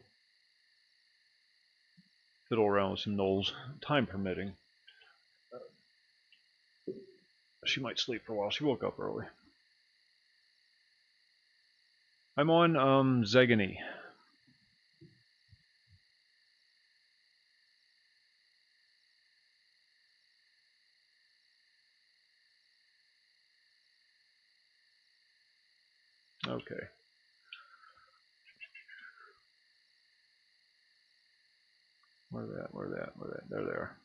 fiddle around with some gnolls. Time permitting. She might sleep for a while. She woke up early. I'm on Zegany. Okay. Where are they at? Where are they at? Where are they at? There they are.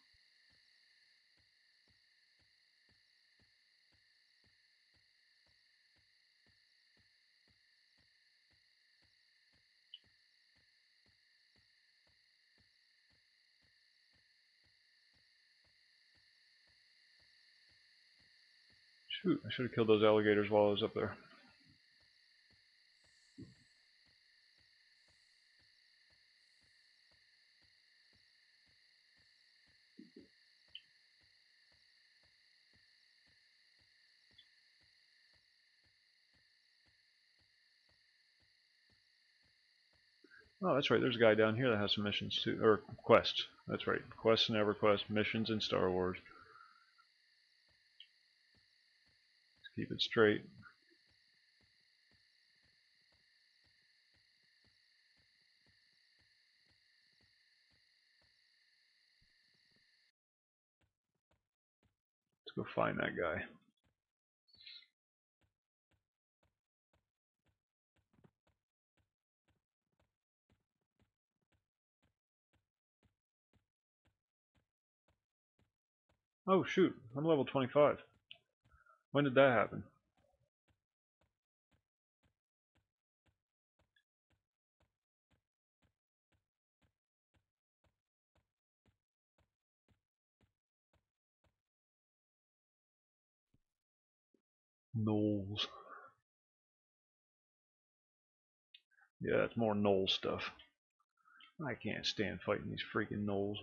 Shoot, I should have killed those alligators while I was up there. Oh, that's right. There's a guy down here that has some missions too, or quests. That's right. Quests and EverQuest, missions in Star Wars. Let's keep it straight. Let's go find that guy. Oh shoot, I'm level 25. When did that happen? Gnolls. Yeah, that's more gnoll stuff. I can't stand fighting these freaking gnolls.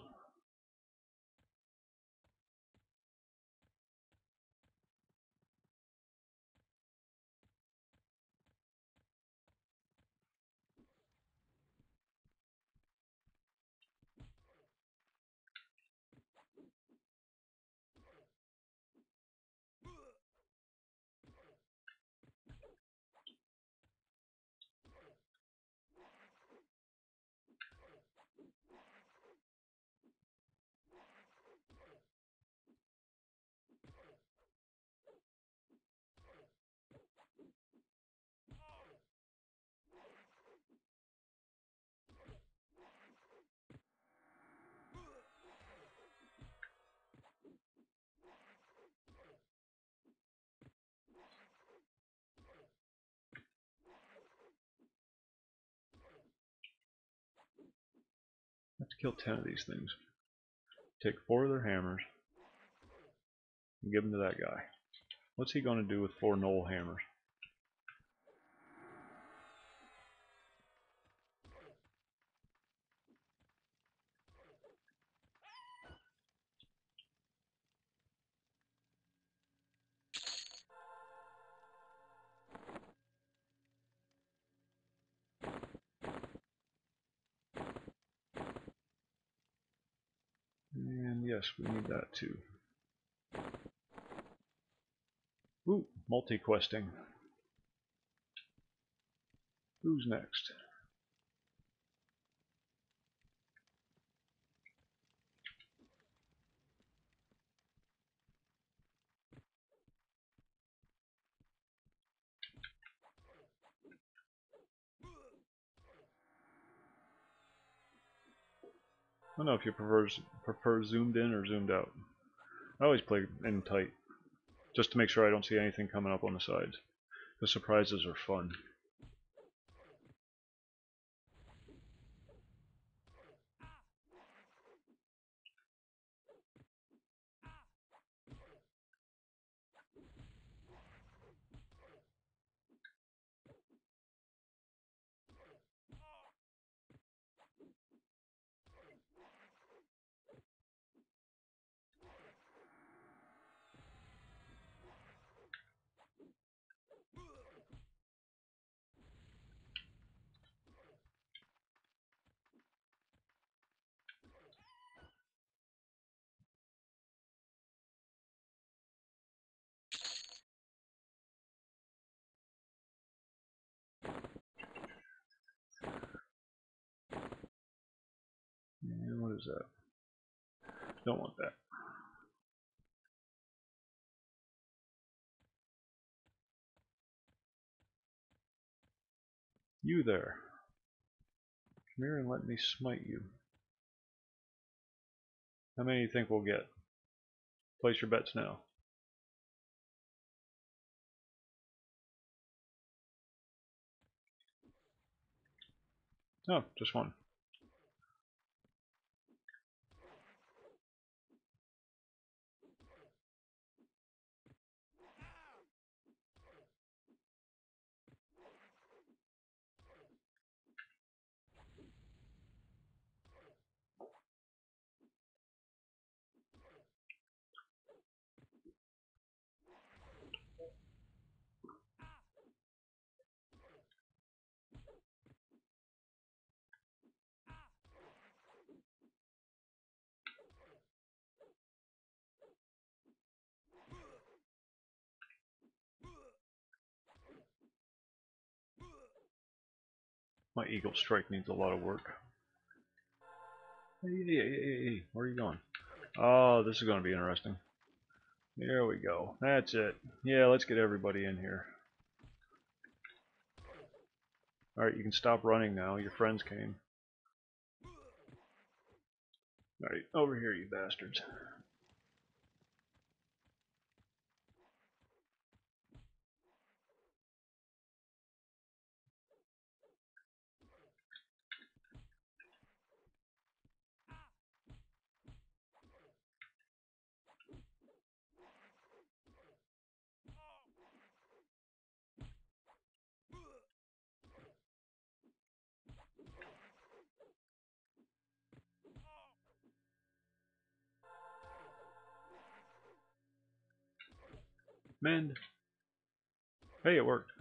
Kill 10 of these things. Take 4 of their hammers and give them to that guy. What's he going to do with 4 knoll hammers? And yes, we need that too. Ooh, multi-questing. Who's next? I don't know if you prefer zoomed in or zoomed out. I always play in tight, just to make sure I don't see anything coming up on the sides. The surprises are fun. And what is that? Don't want that. You there. Come here and let me smite you. How many do you think we'll get? Place your bets now. Oh, just one. My eagle strike needs a lot of work. Hey, where are you going? Oh, this is going to be interesting. There we go. That's it. Yeah, let's get everybody in here. Alright, you can stop running now. Your friends came. Alright, over here, you bastards. Mend. Hey, it worked.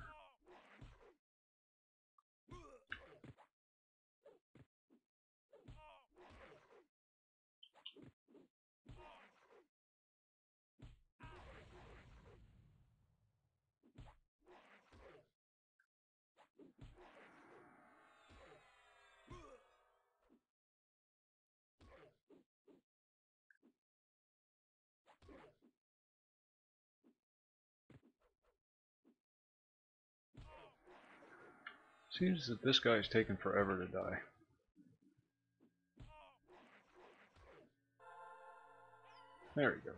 Seems that this guy's taking forever to die. There he goes.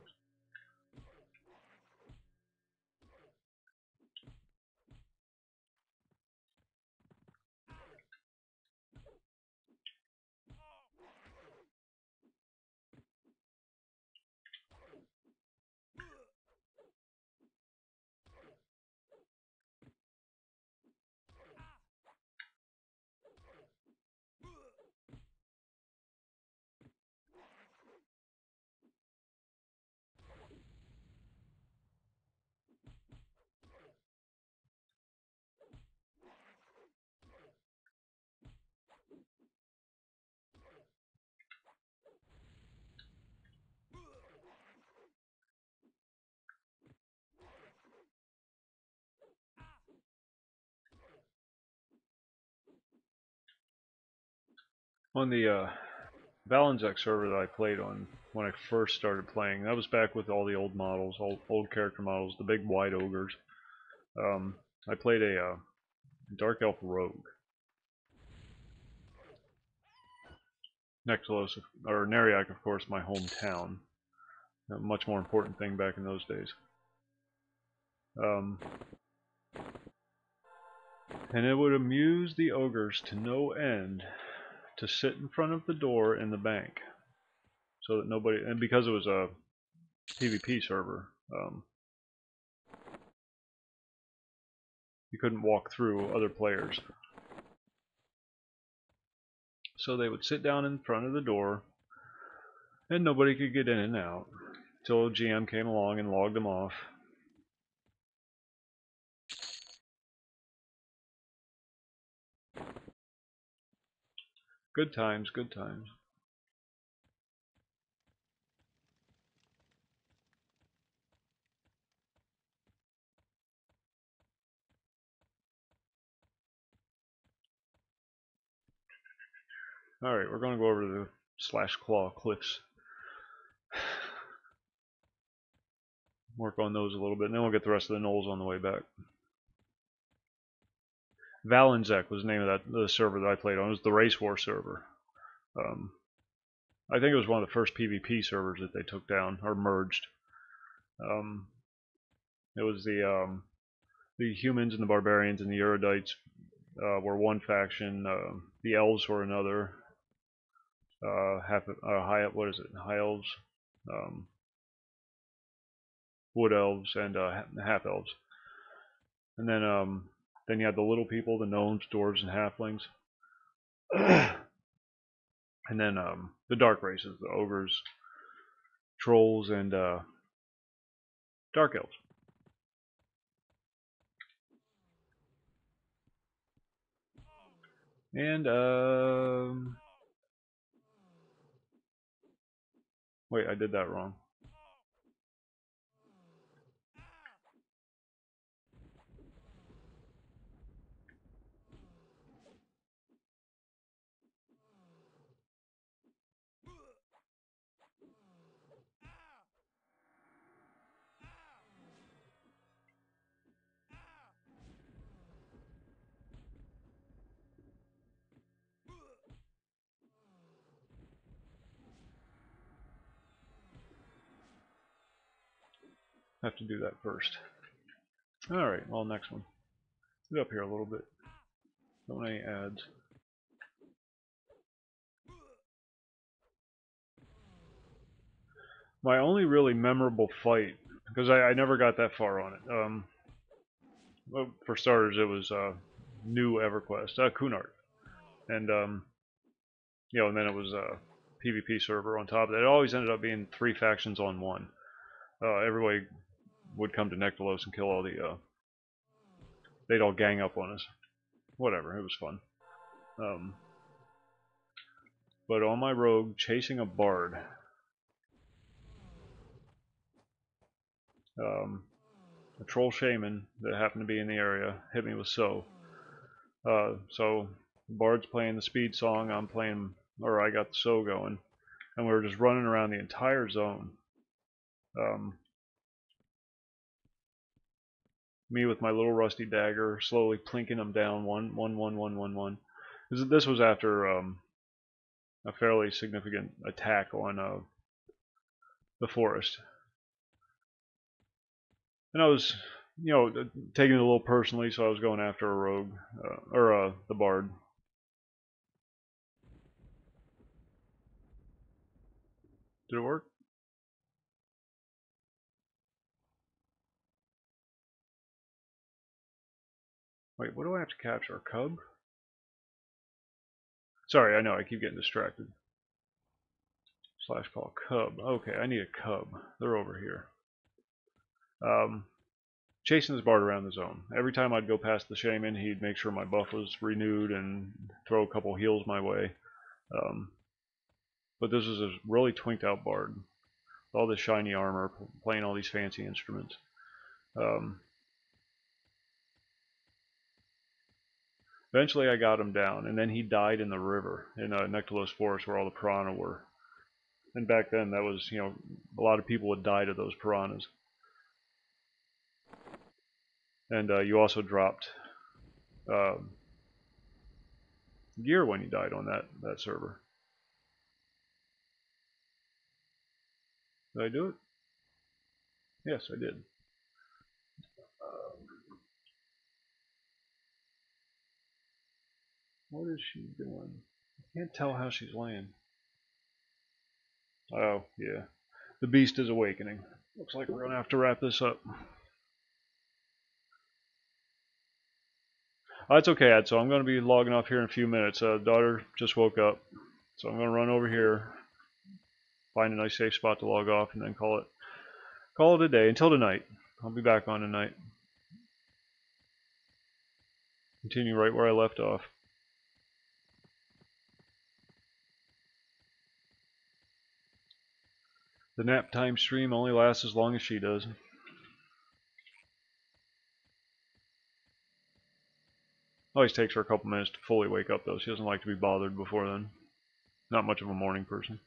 On the Valenczek server that I played on when I first started playing, that was back with all the old models, old character models, the big white ogres. I played a Dark Elf Rogue. Nextlos, or Neriak, of course, my hometown. A much more important thing back in those days. And it would amuse the ogres to no end to sit in front of the door in the bank, so that nobody, and because it was a PvP server, you couldn't walk through other players. So they would sit down in front of the door, and nobody could get in and out, until a GM came along and logged them off. Good times, good times. Alright, we're going to go over to the /claw cliffs. Work on those a little bit, and then we'll get the rest of the knolls on the way back. Valenczek was the name of the server that I played on. It was the Race War server. I think it was one of the first PvP servers that they took down, or merged. It was the humans and the barbarians and the erudites were one faction. The elves were another. High elves, wood elves, and half elves. And then you had the little people, the gnomes, dwarves, and halflings. And then the dark races, the ogres, trolls, and dark elves. And wait, I did that wrong. Have to do that first. Alright, well, next one. Get up here a little bit. Don't want any ads. My only really memorable fight, because I never got that far on it. Well, for starters, it was new EverQuest, Agnarr, and and then it was a PvP server on top of that. It always ended up being 3 factions on one. Everybody would come to Nektalos and kill all the. They'd all gang up on us. Whatever, it was fun. But on my rogue, chasing a bard. A troll shaman that happened to be in the area hit me with so. So the bard's playing the speed song, I'm playing, or I got the so going, and we were just running around the entire zone. Me with my little rusty dagger, slowly plinking them down, one. This was after a fairly significant attack on the forest. And I was, taking it a little personally, so I was going after a rogue, or the bard. Did it work? Wait, what do I have to capture? A cub? Sorry, I know, I keep getting distracted. /call cub. Okay, I need a cub. They're over here. Chasing this bard around the zone. Every time I'd go past the shaman, he'd make sure my buff was renewed and throw a couple heals my way. But this is a really twinked out bard. All this shiny armor, playing all these fancy instruments. Eventually I got him down, and then he died in the river in Nectalos Forest where all the piranha were. And back then that was, a lot of people had died of those piranhas. And you also dropped gear when you died on that server. Did I do it? Yes, I did. What is she doing? I can't tell how she's laying. Oh, yeah. The beast is awakening. Looks like we're going to have to wrap this up. That's okay, Ed. So I'm going to be logging off here in a few minutes. Daughter just woke up. So I'm going to run over here, find a nice safe spot to log off, and then call it a day until tonight. I'll be back on tonight. Continue right where I left off. The nap time stream only lasts as long as she does. Always takes her a couple minutes to fully wake up though. She doesn't like to be bothered before then. Not much of a morning person.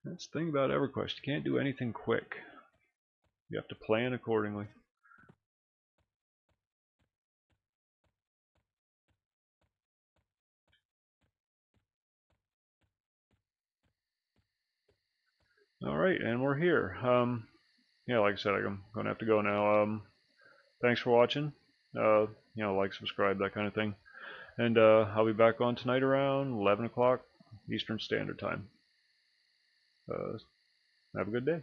That's the thing about EverQuest. You can't do anything quick. You have to plan accordingly. Alright, and we're here. Yeah, like I said, I'm going to have to go now. Thanks for watching. Like, subscribe, that kind of thing. And I'll be back on tonight around 11 o'clock Eastern Standard Time. Have a good day.